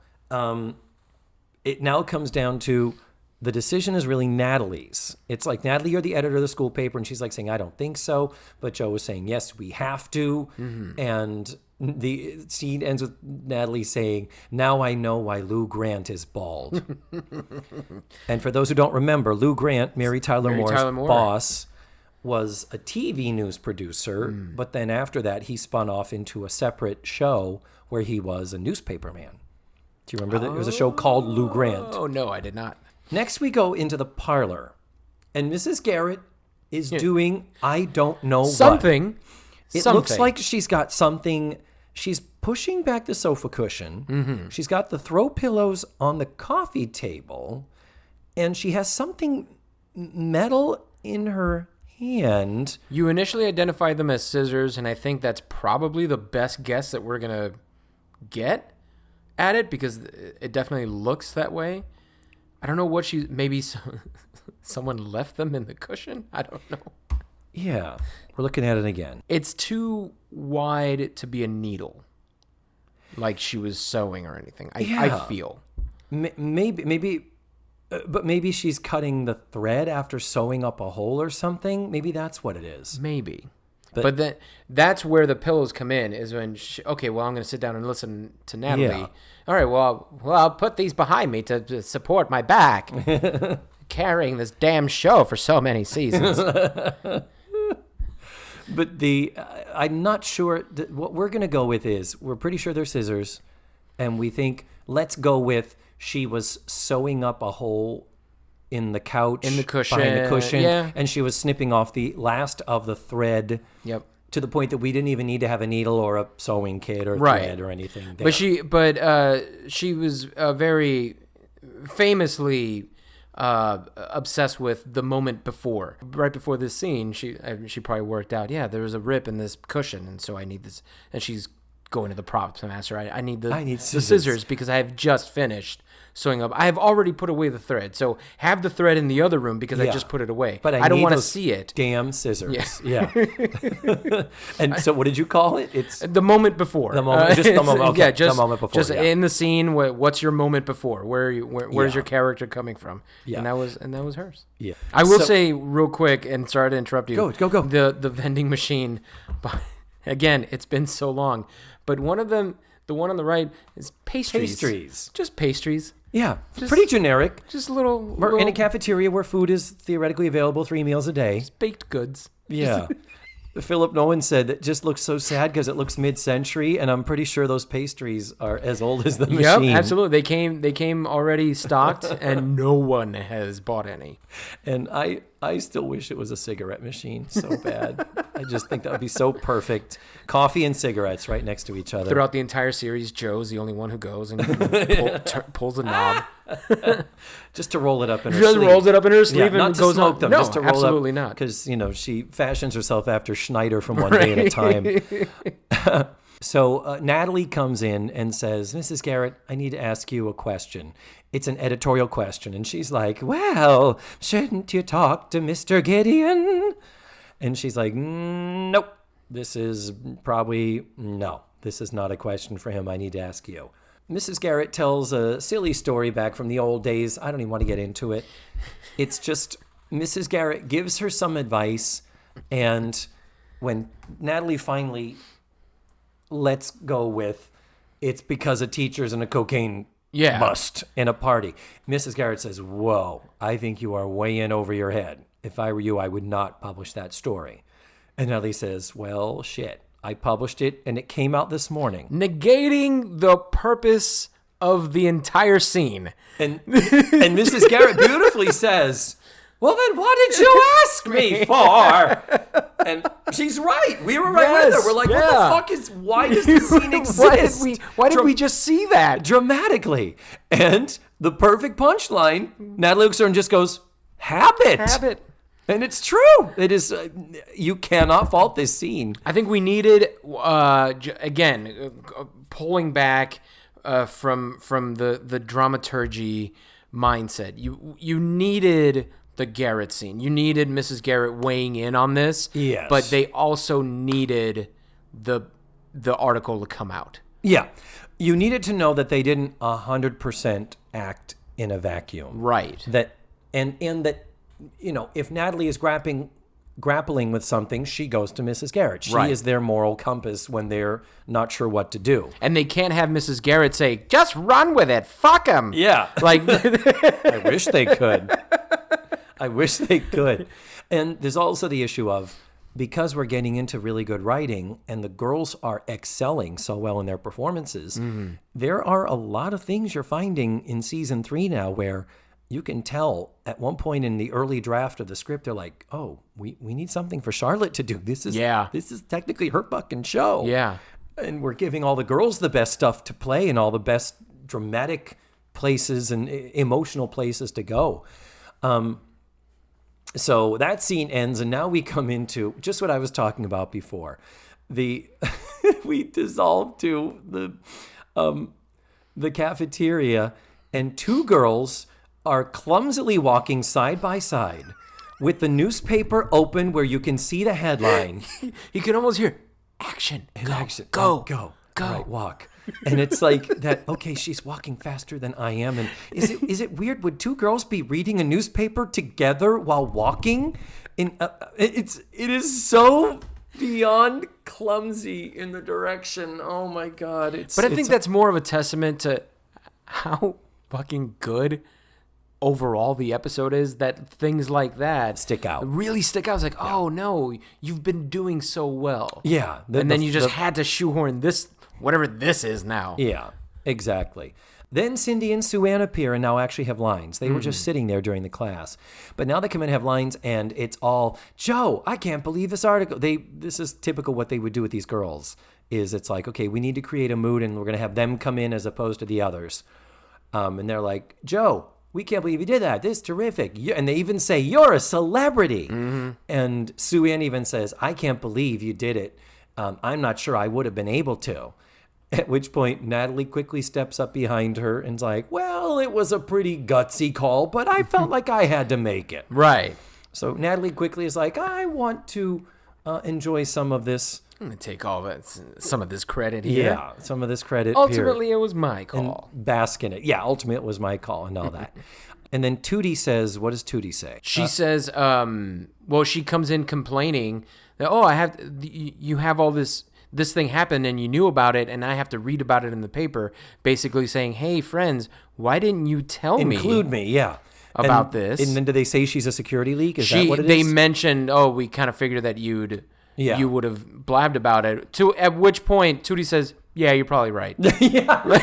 it now comes down to the decision is really Natalie's. It's like, Natalie, you're the editor of the school paper. And she's like saying, I don't think so. But Joe was saying, yes, we have to. Mm-hmm. And the scene ends with Natalie saying, now I know why Lou Grant is bald. And for those who don't remember, Lou Grant, Mary Tyler Moore's boss, was a TV news producer. But then after that, he spun off into a separate show where he was a newspaper man. Do you remember that? It was a show called Lou Grant.
Oh, no, I did not.
Next, we go into the parlor, and Mrs. Garrett is doing, I don't know
something.
What. It looks like she's got something. She's pushing back the sofa cushion. Mm-hmm. She's got the throw pillows on the coffee table, and she has something metal in her hand.
You initially identified them as scissors, and I think that's probably the best guess that we're going to get at it, because it definitely looks that way. I don't know what maybe someone left them in the cushion. I don't know.
Yeah, we're looking at it again.
It's too wide to be a needle, like she was sewing or anything. I feel.
Maybe, but maybe she's cutting the thread after sewing up a hole or something. Maybe that's what it is.
Maybe. But then that's where the pillows come in, is when I'm going to sit down and listen to Natalie. Yeah. All right, well, I'll put these behind me to support my back, carrying this damn show for so many seasons.
But I'm not sure. What we're going to go with is, we're pretty sure they're scissors, and we think, let's go with she was sewing up a hole in the couch, behind the cushion, and she was snipping off the last of the thread. Yep. To the point that we didn't even need to have a needle or a sewing kit or thread or anything there.
But she was very famously obsessed with the moment before. Right before this scene, she probably worked out, there was a rip in this cushion, and so I need this. And she's going to the props master. I need the
scissors.
scissors because I have just finished sewing up. I have already put away the thread. So have the thread in the other room because I just put it away.
But
I don't want to see it.
Damn scissors. Yeah. And so what did you call it? It's
the moment before.
The moment, just the moment. Okay,
just,
the moment before.
Just in the scene. What's your moment before? Where's your character coming from?
Yeah.
And that was hers.
Yeah.
I will say real quick, and sorry to interrupt you.
Go.
The vending machine. Again, it's been so long, but one of them, the one on the right, is pastries. Just pastries.
Yeah, pretty generic.
Just little.
We're in a cafeteria where food is theoretically available 3 meals a day.
Just baked goods.
Yeah. Philip Nolan said it just looks so sad because it looks mid-century, and I'm pretty sure those pastries are as old as the machine.
Yep, absolutely. They came already stocked, and no one has bought any.
And I still wish it was a cigarette machine so bad. I just think that would be so perfect. Coffee and cigarettes right next to each other.
Throughout the entire series, Joe's the only one who goes and pulls a knob.
Just to roll it up in her
sleeve.
sleeve.
Just rolls it up in her sleeve and
not to
goes
smoke
on.
them,
No,
just to roll
absolutely
up,
not.
Because, she fashions herself after Schneider from One Day at a Time. So Natalie comes in and says, Mrs. Garrett, I need to ask you a question. It's an editorial question. And she's like, well, shouldn't you talk to Mr. Gideon? And she's like, nope, this is not a question for him. I need to ask you. Mrs. Garrett tells a silly story back from the old days. I don't even want to get into it. It's just Mrs. Garrett gives her some advice, and when Natalie finally lets go with, it's because of teachers and a cocaine bust in a party, Mrs. Garrett says, whoa, I think you are way in over your head. If I were you, I would not publish that story. And Natalie says, well, shit. I published it, and it came out this morning.
Negating the purpose of the entire scene.
And Mrs. Garrett beautifully says, well, then what did you ask me for? And she's right. We were right with her. We're like, what the fuck why does this scene exist?
Why did we just see that?
Dramatically. And the perfect punchline, Natalie looks at her and just goes, habit. And it's true. It is. You cannot fault this scene.
I think we needed, again, pulling back from the dramaturgy mindset. You needed the Garrett scene. You needed Mrs. Garrett weighing in on this.
Yes.
But they also needed the article to come out.
Yeah. You needed to know that they didn't 100% act in a vacuum.
Right.
That if Natalie is grappling with something, she goes to Mrs. Garrett. She is their moral compass when they're not sure what to do.
And they can't have Mrs. Garrett say, just run with it. Fuck him.
Yeah.
Like,
I wish they could. And there's also the issue of, because we're getting into really good writing and the girls are excelling so well in their performances, there are a lot of things you're finding in season 3 now where you can tell at one point in the early draft of the script, they're like, oh, we need something for Charlotte to do. This is technically her fucking show.
Yeah.
And we're giving all the girls the best stuff to play and all the best dramatic places and emotional places to go. So that scene ends, and now we come into just what I was talking about before. We dissolve to the cafeteria, and 2 girls are clumsily walking side by side with the newspaper open where you can see the headline.
You can almost hear action. Go.
Right, walk. And it's like that, okay, she's walking faster than I am. And is it weird? Would 2 girls be reading a newspaper together while walking? It is so beyond clumsy in the direction. Oh my God.
But I think that's more of a testament to how fucking good overall the episode is, that things like that really stick out. It's like, oh no, you've been doing so well.
Yeah.
And then you just had to shoehorn this, whatever this is now.
Yeah, exactly. Then Cindy and Sue Ann appear and now actually have lines. They were just sitting there during the class. But now they come in and have lines, and it's all, Joe, I can't believe this article. This is typical what they would do with these girls, is it's like, okay, we need to create a mood, and we're going to have them come in as opposed to the others. And they're like, Joe, we can't believe you did that. This is terrific. And they even say, you're a celebrity. Mm-hmm. And Sue Ann even says, I can't believe you did it. I'm not sure I would have been able to. At which point, Natalie quickly steps up behind her and's like, well, it was a pretty gutsy call, but I felt like I had to make it.
Right.
So Natalie quickly is like, I want to enjoy some of this.
I'm going to take some of this credit here.
Yeah, some of this credit.
Ultimately, it was my call.
And bask in it. Yeah, ultimately, it was my call and all that. And then Tootie says, what does Tootie say?
She says, she comes in complaining that, you have all this thing happened and you knew about it and I have to read about it in the paper, basically saying, hey, friends, why didn't you tell me?
Include me, yeah.
About this.
And then do they say she's a security leak? Is that what it is?
They mentioned, we kind of figured that you would have blabbed about it. At which point, Tootie says, yeah, you're probably right.
Yeah.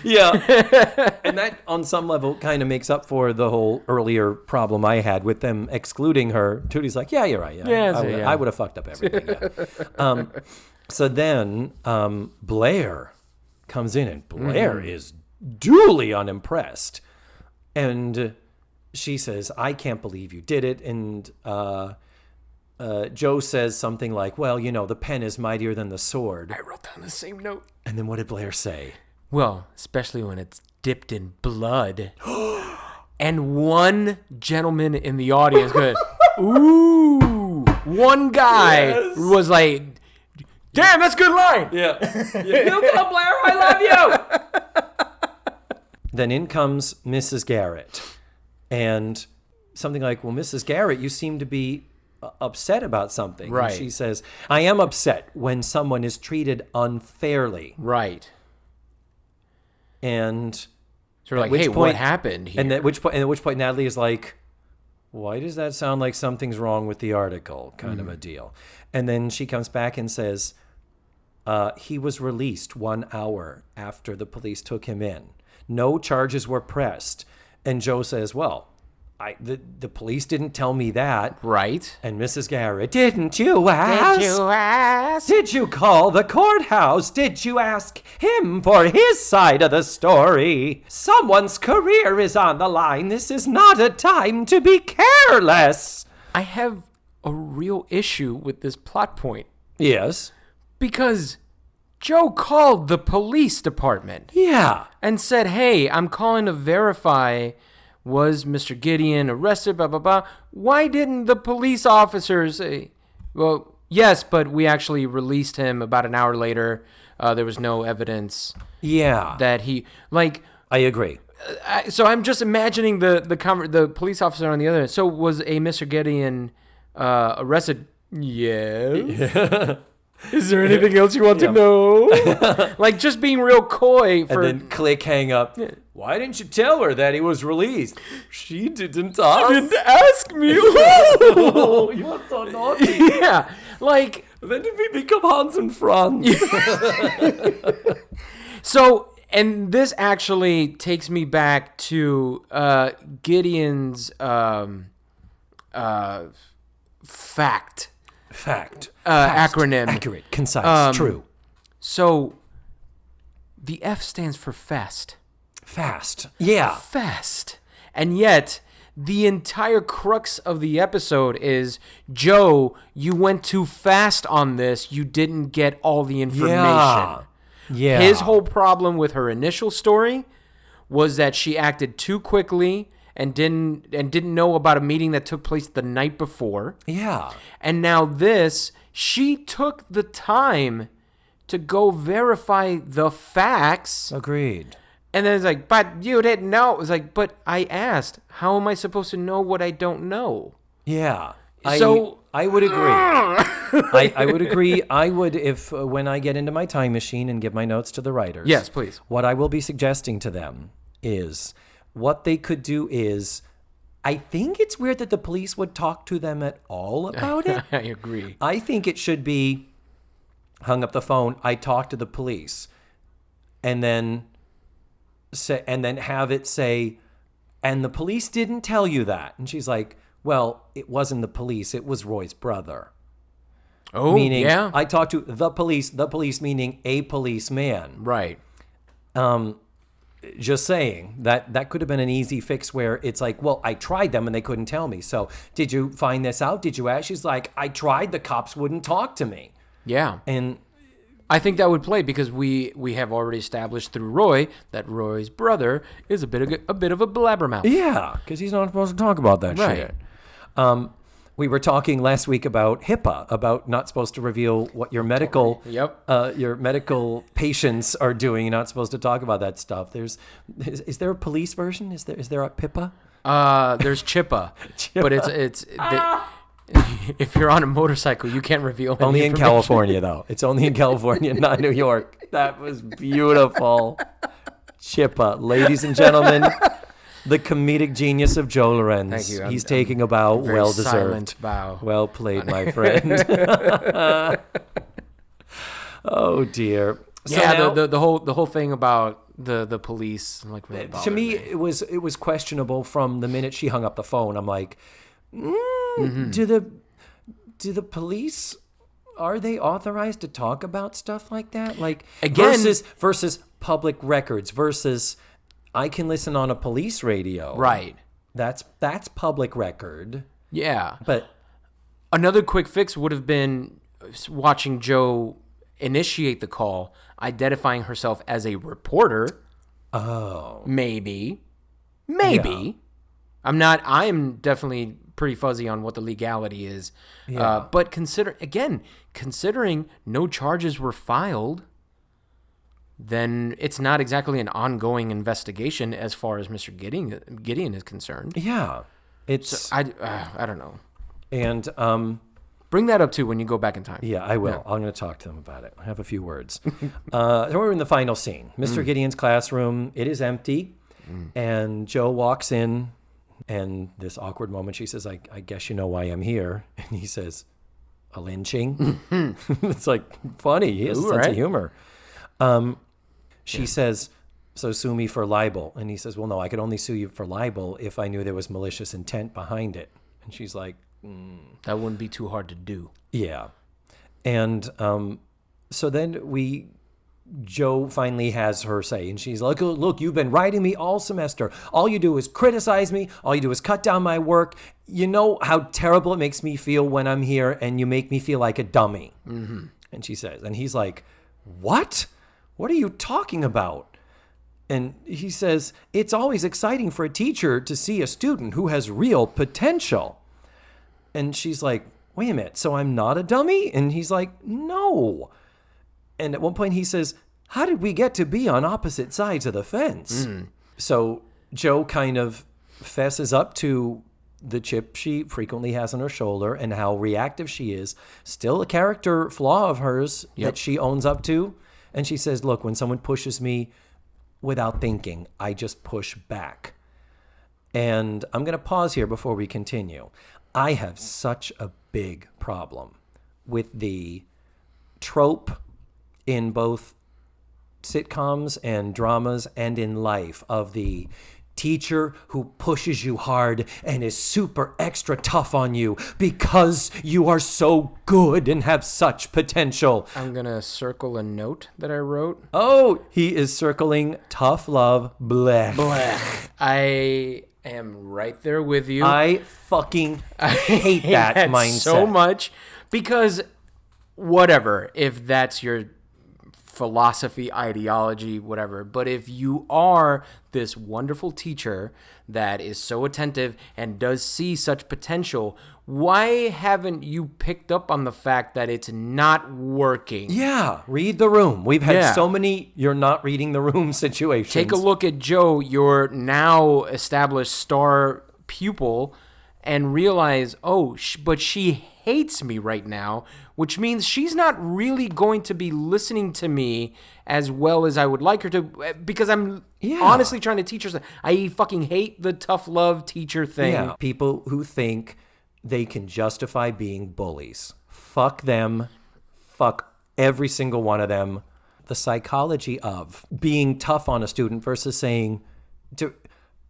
Yeah. And that, on some level, kind of makes up for the whole earlier problem I had with them excluding her. Tootie's like, yeah, you're right. Yeah, I would have fucked up everything. Yeah. So then Blair comes in, and Blair is duly unimpressed. And she says, I can't believe you did it. And Joe says something like, well, the pen is mightier than the sword.
I wrote down the same note.
And then what did Blair say?
Well, especially when it's dipped in blood. And one gentleman in the audience goes, ooh. One guy was like, damn, that's a good line. Yeah. You go, Blair, I love you.
Then in comes Mrs. Garrett. And something like, well, Mrs. Garrett, you seem to be upset about something.
Right.
And she says, I am upset when someone is treated unfairly.
Right.
And
so we're like, hey, what happened here?
And at which point Natalie is like, why does that sound like something's wrong with the article? Kind of a deal. And then she comes back and says, he was released 1 hour after the police took him in. No charges were pressed. And Joe says, well, the police didn't tell me that.
Right.
And Mrs. Garrett, didn't you ask? Did you call the courthouse? Did you ask him for his side of the story? Someone's career is on the line. This is not a time to be careless.
I have a real issue with this plot point.
Yes.
Because Joe called the police department.
Yeah.
And said, hey, I'm calling to verify, was Mr. Gideon arrested, blah, blah, blah. Why didn't the police officers say, well, yes, but we actually released him about an hour later. There was no evidence.
Yeah.
That he, like.
I agree.
So I'm just imagining the police officer on the other end. So was a Mr. Gideon arrested? Yes. Is there anything else you want to know? Like, just being real coy.
And then click, hang up. Why didn't you tell her that he was released? She didn't ask me. You're so naughty.
Yeah. Like.
When did we become Hans and Franz?
So, and this actually takes me back to Gideon's fact. Acronym.
Accurate, concise, true.
So, the F stands for fast.
Fast. Yeah.
Fast. And yet, the entire crux of the episode is, Joe, you went too fast on this. You didn't get all the information.
Yeah.
His whole problem with her initial story was that she acted too quickly and didn't know about a meeting that took place the night before.
Yeah.
And now this, she took the time to go verify the facts.
Agreed.
And then it's like, but you didn't know. It was like, but I asked. How am I supposed to know what I don't know?
Yeah.
So
I would agree. I would agree. I would, if when I get into my time machine and give my notes to the writers.
Yes, please.
What I will be suggesting to them is what they could do is, I think it's weird that the police would talk to them at all about it.
I agree.
I think it should be, hung up the phone, I talked to the police, and then have it say, and the police didn't tell you that. And she's like, well, it wasn't the police, it was Roy's brother.
Oh,
meaning,
yeah.
I talked to the police meaning a policeman.
Right.
Just saying, that could have been an easy fix where it's like, well, I tried them and they couldn't tell me. So did you find this out? Did you ask? She's like, I tried, the cops wouldn't talk to me.
Yeah.
And
I think that would play because we have already established through Roy that Roy's brother is a bit of a blabbermouth.
Yeah, because he's not supposed to talk about that shit. We were talking last week about HIPAA, about not supposed to reveal what your medical your medical patients are doing. You're not supposed to talk about that stuff. Is there a police version? Is there a HIPAA?
There's CHiPaa, but if you're on a motorcycle, you can't reveal any
only in California, though. It's only in California, not New York. That was beautiful. CHiPaa, ladies and gentlemen, the comedic genius of Joe Llorens.
Thank you.
He's taking a bow, well deserved.
Silent bow.
Well played, my friend. Oh dear. So now,
the whole thing about the police, like, really
to me,
it
was questionable from the minute she hung up the phone. I'm like, do the police, are they authorized to talk about stuff like that? Like, again, versus public records versus I can listen on a police radio.
Right.
That's public record.
Yeah.
But
another quick fix would have been watching Joe initiate the call, identifying herself as a reporter. Oh. Maybe. Yeah. I am definitely pretty fuzzy on what the legality is. Yeah. But considering no charges were filed, then it's not exactly an ongoing investigation as far as Mr. Gideon is concerned.
Yeah.
It's I don't know.
And
bring that up too when you go back in time.
Yeah, I will. Yeah. I'm going to talk to them about it. I have a few words. We're in the final scene. Mr. Gideon's classroom. It is empty. And Joe walks in, and this awkward moment, she says, I guess you know why I'm here. And he says, a lynching? It's like funny. He has a sense of humor. She says, so sue me for libel. And he says, well, no, I could only sue you for libel if I knew there was malicious intent behind it. And she's like,
that wouldn't be too hard to do.
Yeah. And so then Joe finally has her say, and she's like, look, you've been writing me all semester. All you do is criticize me. All you do is cut down my work. You know how terrible it makes me feel when I'm here, and you make me feel like a dummy. Mm-hmm. And she says, and he's like, what? What are you talking about? And he says, it's always exciting for a teacher to see a student who has real potential. And she's like, wait a minute, so I'm not a dummy? And he's like, no. And at one point he says, how did we get to be on opposite sides of the fence? So Joe kind of fesses up to the chip she frequently has on her shoulder and how reactive she is. Still a character flaw of hers that she owns up to. And she says, look, when someone pushes me without thinking, I just push back. And I'm going to pause here before we continue. I have such a big problem with the trope in both sitcoms and dramas and in life of the teacher who pushes you hard and is super extra tough on you because you are so good and have such potential.
I'm going to circle a note that I wrote.
Oh, he is circling tough love. Blech.
I am right there with you.
I fucking hate that mindset
so much because whatever, if that's your philosophy, ideology, whatever. But if you are this wonderful teacher that is so attentive and does see such potential, why haven't you picked up on the fact that it's not working?
Yeah, read the room. We've had so many you're not reading the room situations.
Take a look at Joe, your now established star pupil, and realize, but she hates me right now, which means she's not really going to be listening to me as well as I would like her to, because I'm honestly trying to teach her. I fucking hate the tough love teacher thing.
Yeah, people who think they can justify being bullies. Fuck them. Fuck every single one of them. The psychology of being tough on a student versus saying,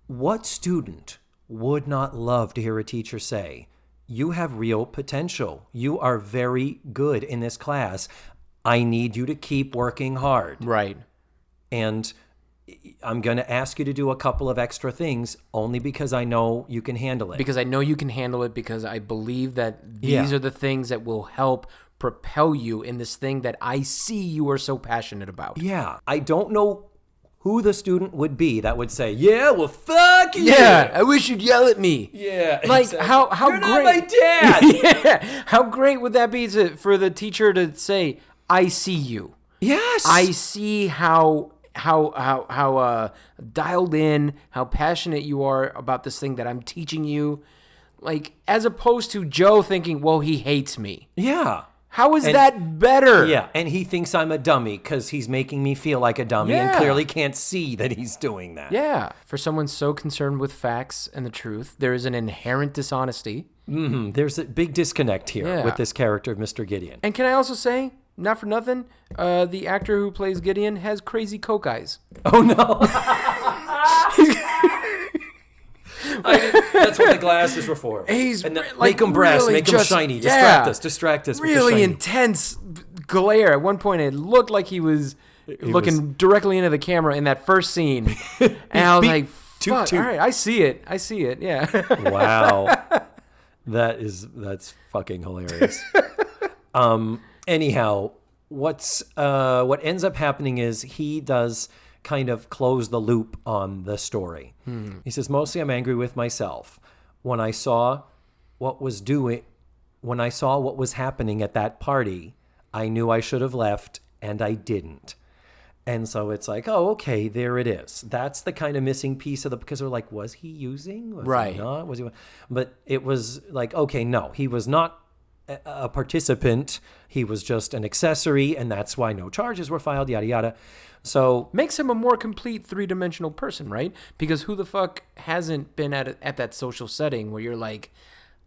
what student would not love to hear a teacher say, you have real potential. You are very good in this class. I need you to keep working hard.
Right.
And I'm going to ask you to do a couple of extra things only because I know you can handle it.
Because I know you can handle it, because I believe that these are the things that will help propel you in this thing that I see you are so passionate about.
Yeah. I don't know who the student would be that would say, yeah, well, fuck you.
Yeah, I wish you'd yell at me.
Yeah.
Like,
exactly.
how
You're
great.
not my dad.
Yeah. How great would that be for the teacher to say, I see you.
Yes.
I see how dialed in, how passionate you are about this thing that I'm teaching you. Like, as opposed to Joe thinking, well, he hates me.
Yeah.
How is that better?
Yeah, and he thinks I'm a dummy because he's making me feel like a dummy and clearly can't see that he's doing that.
Yeah. For someone so concerned with facts and the truth, there is an inherent dishonesty.
Mm-hmm. There's a big disconnect here with this character of Mr. Gideon.
And can I also say, not for nothing, the actor who plays Gideon has crazy coke eyes.
Oh, no. That's what the glasses were for.
He's
make them brass, make them shiny, distract us.
Really intense glare. At one point, it looked like he was looking directly into the camera in that first scene, and I was like, "Fuck! All right, I see it. Yeah."
Wow, that's fucking hilarious. Anyhow, what ends up happening is he does kind of close the loop on the story. He says, mostly I'm angry with myself. When I saw what was happening at that party, I knew I should have left and I didn't. And so it's like, oh, okay, there it is. That's the kind of missing piece of because we're like, was he using? Was he not? Was he? But it was like, okay, no, he was not a participant. He was just an accessory, and that's why no charges were filed, yada, yada. So
makes him a more complete three-dimensional person, right? Because who the fuck hasn't been at that social setting where you're like,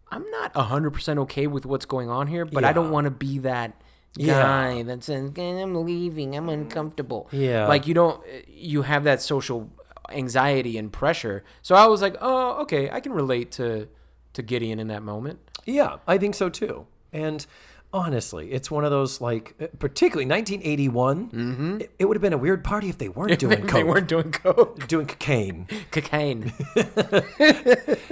I'm not 100% okay with what's going on here, but I don't want to be that guy that says, I'm leaving, I'm uncomfortable.
Yeah.
Like you have that social anxiety and pressure. So I was like, oh, okay, I can relate to Gideon in that moment.
Yeah, I think so too. And honestly, it's one of those, like, particularly 1981, it would have been a weird party if they weren't doing coke.
They weren't doing coke.
Doing cocaine.
Cocaine.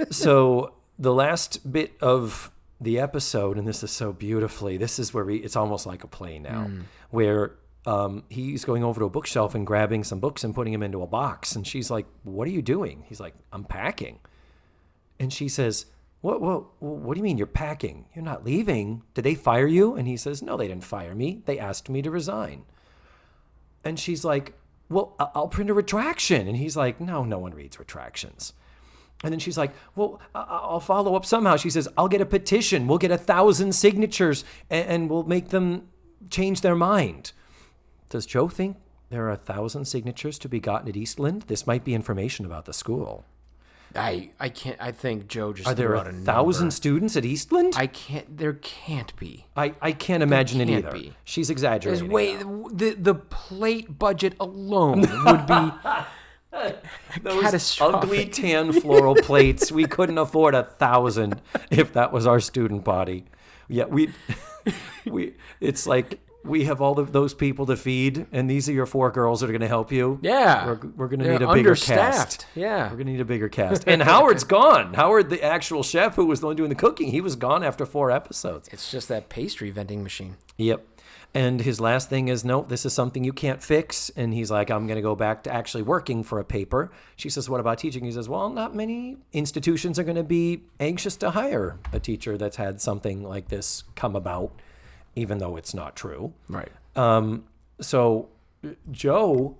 So the last bit of the episode, and this is so beautifully, this is where it's almost like a play now, where he's going over to a bookshelf and grabbing some books and putting them into a box. And she's like, what are you doing? He's like, I'm packing. And she says, what do you mean you're packing? You're not leaving. Did they fire you? And he says, no, they didn't fire me. They asked me to resign. And she's like, well, I'll print a retraction. And he's like, no one reads retractions. And then she's like, well, I'll follow up somehow. She says, I'll get a petition. We'll get 1,000 signatures and we'll make them change their mind. Does Joe think there are 1,000 signatures to be gotten at Eastland? This might be information about the school.
I can't. I think Joe just
are there 1,000 students at Eastland?
I can't. There can't be.
I can't imagine it either. She's exaggerating.
The plate budget alone would be
those
catastrophic.
Ugly tan floral plates. We couldn't afford 1,000 if that was our student body. Yeah, we. It's like. We have all of those people to feed, and these are your 4 girls that are going to help you.
Yeah.
We're going to need a bigger cast.
Yeah.
We're going to need a bigger cast. And Howard's gone. Howard, the actual chef who was the one doing the cooking, he was gone after 4 episodes.
It's just that pastry vending machine.
Yep. And his last thing is, no, this is something you can't fix. And he's like, I'm going to go back to actually working for a paper. She says, what about teaching? He says, well, not many institutions are going to be anxious to hire a teacher that's had something like this come about, even though it's not true.
Right.
So Joe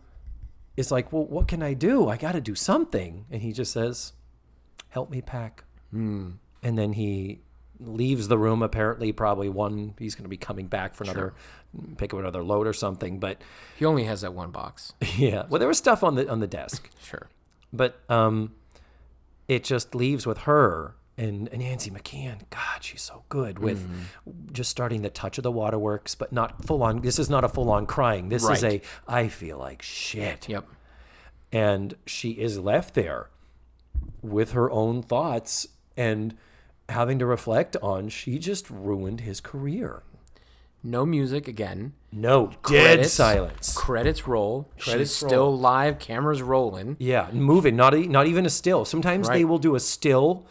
is like, well, what can I do? I got to do something. And he just says, help me pack. And then he leaves the room, apparently probably he's going to be coming back for another, pick up another load or something. But
he only has that one box.
Yeah. Well, there was stuff on the desk.
Sure.
But it just leaves with her. And Nancy McKeon, God, she's so good with just starting the touch of the waterworks, but not full on. This is not a full on crying. This is I feel like shit.
Yep.
And she is left there with her own thoughts and having to reflect on she just ruined his career.
No music again.
No, dead silence.
Credits roll. She's still live. Cameras rolling.
Yeah, moving. Not even a still. Sometimes they will do a still.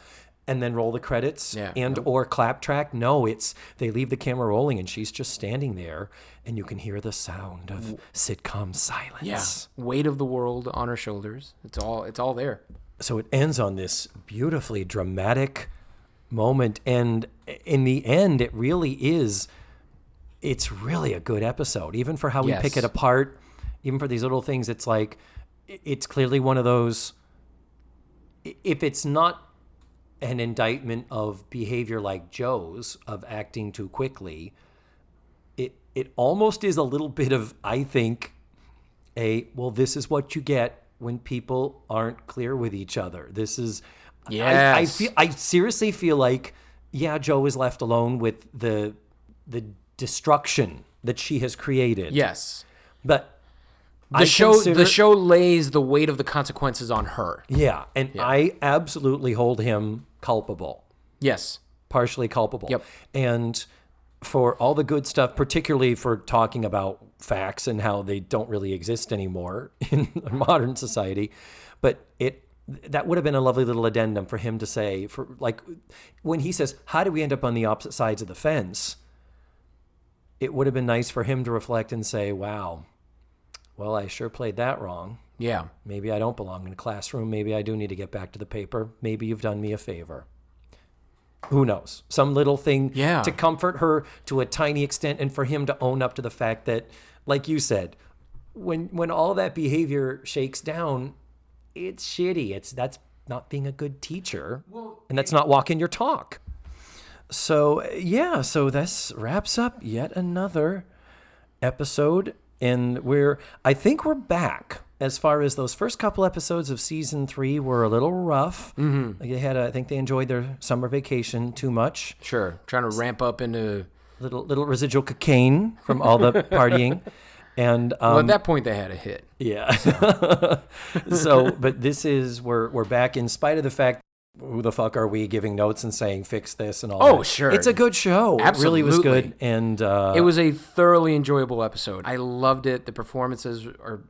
and then roll the credits
Yeah.
and or clap track. No, it's they leave the camera rolling and she's just standing there and you can hear the sound of sitcom silence.
Yeah. Weight of the world on her shoulders. It's all there.
So it ends on this beautifully dramatic moment, and in the end it really is, it's really a good episode, even for how we pick it apart, even for these little things. It's like, it's clearly one of those, if it's not an indictment of behavior like Joe's, of acting too quickly, it almost is a little bit of, I think, this is what you get when people aren't clear with each other. This is, I seriously feel like, Joe is left alone with the destruction that she has created.
Yes.
But
the show lays the weight of the consequences on her.
Yeah, and I absolutely hold him culpable.
Yes.
Partially culpable.
Yep. And
for all the good stuff, particularly for talking about facts and how they don't really exist anymore in modern society. But that would have been a lovely little addendum for him to say, for like when he says, how do we end up on the opposite sides of the fence? It would have been nice for him to reflect and say, wow, well, I sure played that wrong.
Yeah.
Maybe I don't belong in a classroom. Maybe I do need to get back to the paper. Maybe you've done me a favor. Who knows? Some little thing to comfort her to a tiny extent, and for him to own up to the fact that, like you said, when all that behavior shakes down, it's shitty. That's not being a good teacher, and that's not walking your talk. So, so this wraps up yet another episode, and I think we're back. As far as those first couple episodes of season 3 were a little rough. Mm-hmm. I think they enjoyed their summer vacation too much.
Sure, trying to ramp up into
little residual cocaine from all the partying, and
at that point they had a hit.
Yeah. So, but this is we're back in spite of the fact. Who the fuck are we giving notes and saying fix this and all that?
Oh, sure.
It's a good show.
Absolutely.
It really was good, and
it was a thoroughly enjoyable episode. I loved it. The performances are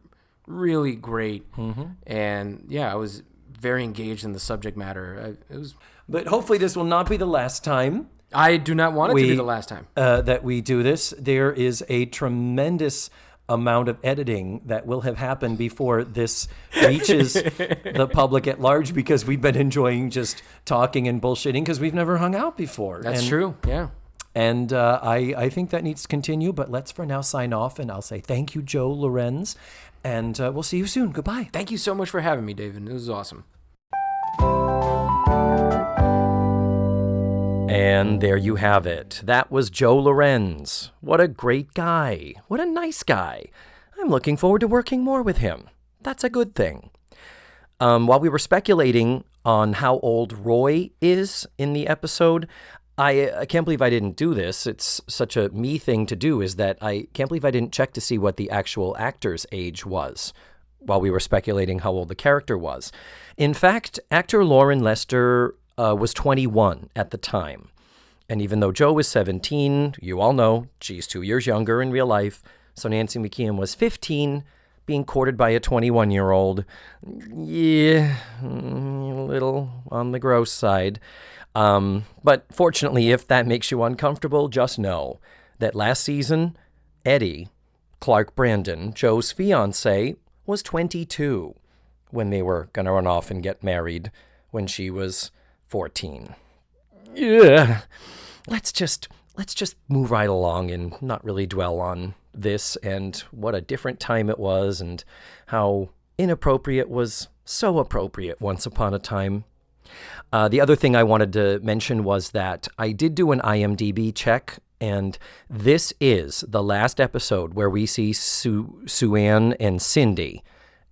really great. Mm-hmm. And I was very engaged in the subject matter.
But hopefully this will not be the last time.
I do not want it to be the last time
that we do this. There is a tremendous amount of editing that will have happened before this reaches the public at large, because we've been enjoying just talking and bullshitting because we've never hung out before.
That's true. Yeah.
And I think that needs to continue, but let's for now sign off, and I'll say thank you, Joe Llorens, and we'll see you soon. Goodbye.
Thank you so much for having me, David. It was awesome.
And there you have it. That was Joe Llorens. What a great guy. What a nice guy. I'm looking forward to working more with him. That's a good thing. While we were speculating on how old Roy is in the episode, I can't believe I didn't do this. It's such a me thing to do, is that I can't believe I didn't check to see what the actual actor's age was while we were speculating how old the character was. In fact, actor Lauren Lester was 21 at the time. And even though Joe was 17, you all know she's 2 years younger in real life. So Nancy McKeon was 15, being courted by a 21-year-old. Yeah, a little on the gross side. But fortunately, if that makes you uncomfortable, just know that last season, Eddie, Clark Brandon, Joe's fiance, was 22 when they were going to run off and get married when she was 14. Yeah. Let's just move right along and not really dwell on this and what a different time it was and how inappropriate was so appropriate once upon a time. The other thing I wanted to mention was that I did do an IMDb check, and this is the last episode where we see Sue-Ann and Cindy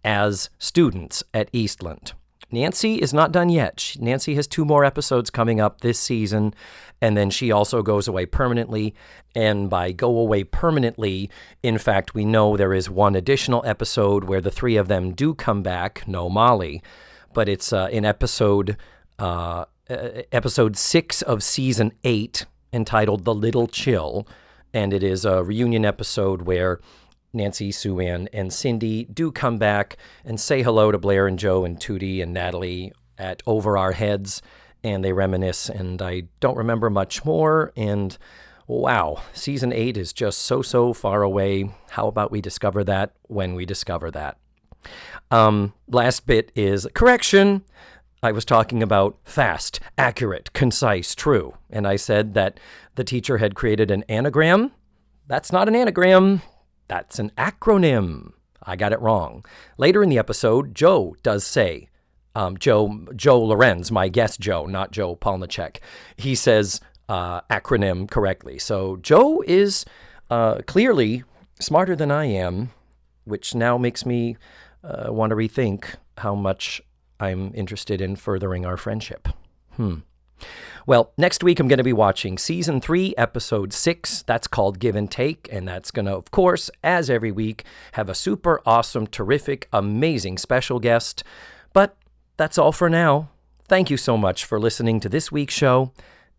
as students at Eastland. Nancy is not done yet. Nancy has 2 more episodes coming up this season, and then she also goes away permanently. And by go away permanently, in fact, we know there is one additional episode where the 3 of them do come back, no Molly, but it's in episode 6 of season 8, entitled The Little Chill, and it is a reunion episode where Nancy, Sue-Ann, and Cindy do come back and say hello to Blair and Joe and Tootie and Natalie at Over Our Heads. and they reminisce, and I don't remember much more, and wow, season 8 is just so far away. How about we discover that when we discover that? Last bit is correction. I was talking about fast, accurate, concise, true, and I said that the teacher had created an anagram. That's not an anagram. That's an acronym. I got it wrong. Later in the episode, Joe does say, Joe Llorens, my guest Joe, not Joe Polnicek. He says acronym correctly. So Joe is clearly smarter than I am, which now makes me want to rethink how much I'm interested in furthering our friendship. Well, next week I'm going to be watching Season 3, Episode 6. That's called Give and Take, and that's going to, of course, as every week, have a super awesome, terrific, amazing special guest. But that's all for now. Thank you so much for listening to this week's show.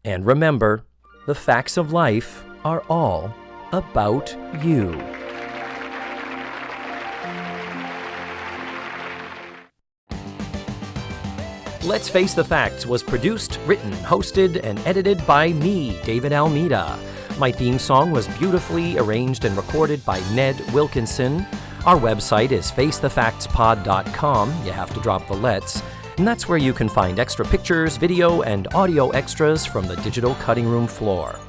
And remember, the facts of life are all about you. Let's Face the Facts was produced, written, hosted, and edited by me, David Almeida. My theme song was beautifully arranged and recorded by Ned Wilkinson. Our website is facethefactspod.com. You have to drop the let's. And that's where you can find extra pictures, video, and audio extras from the digital cutting room floor.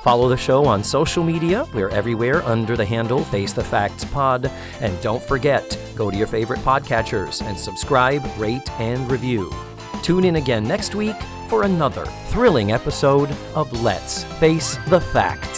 Follow the show on social media. We're everywhere under the handle Face the Facts Pod. And don't forget, go to your favorite podcatchers and subscribe, rate, and review. Tune in again next week for another thrilling episode of Let's Face the Facts.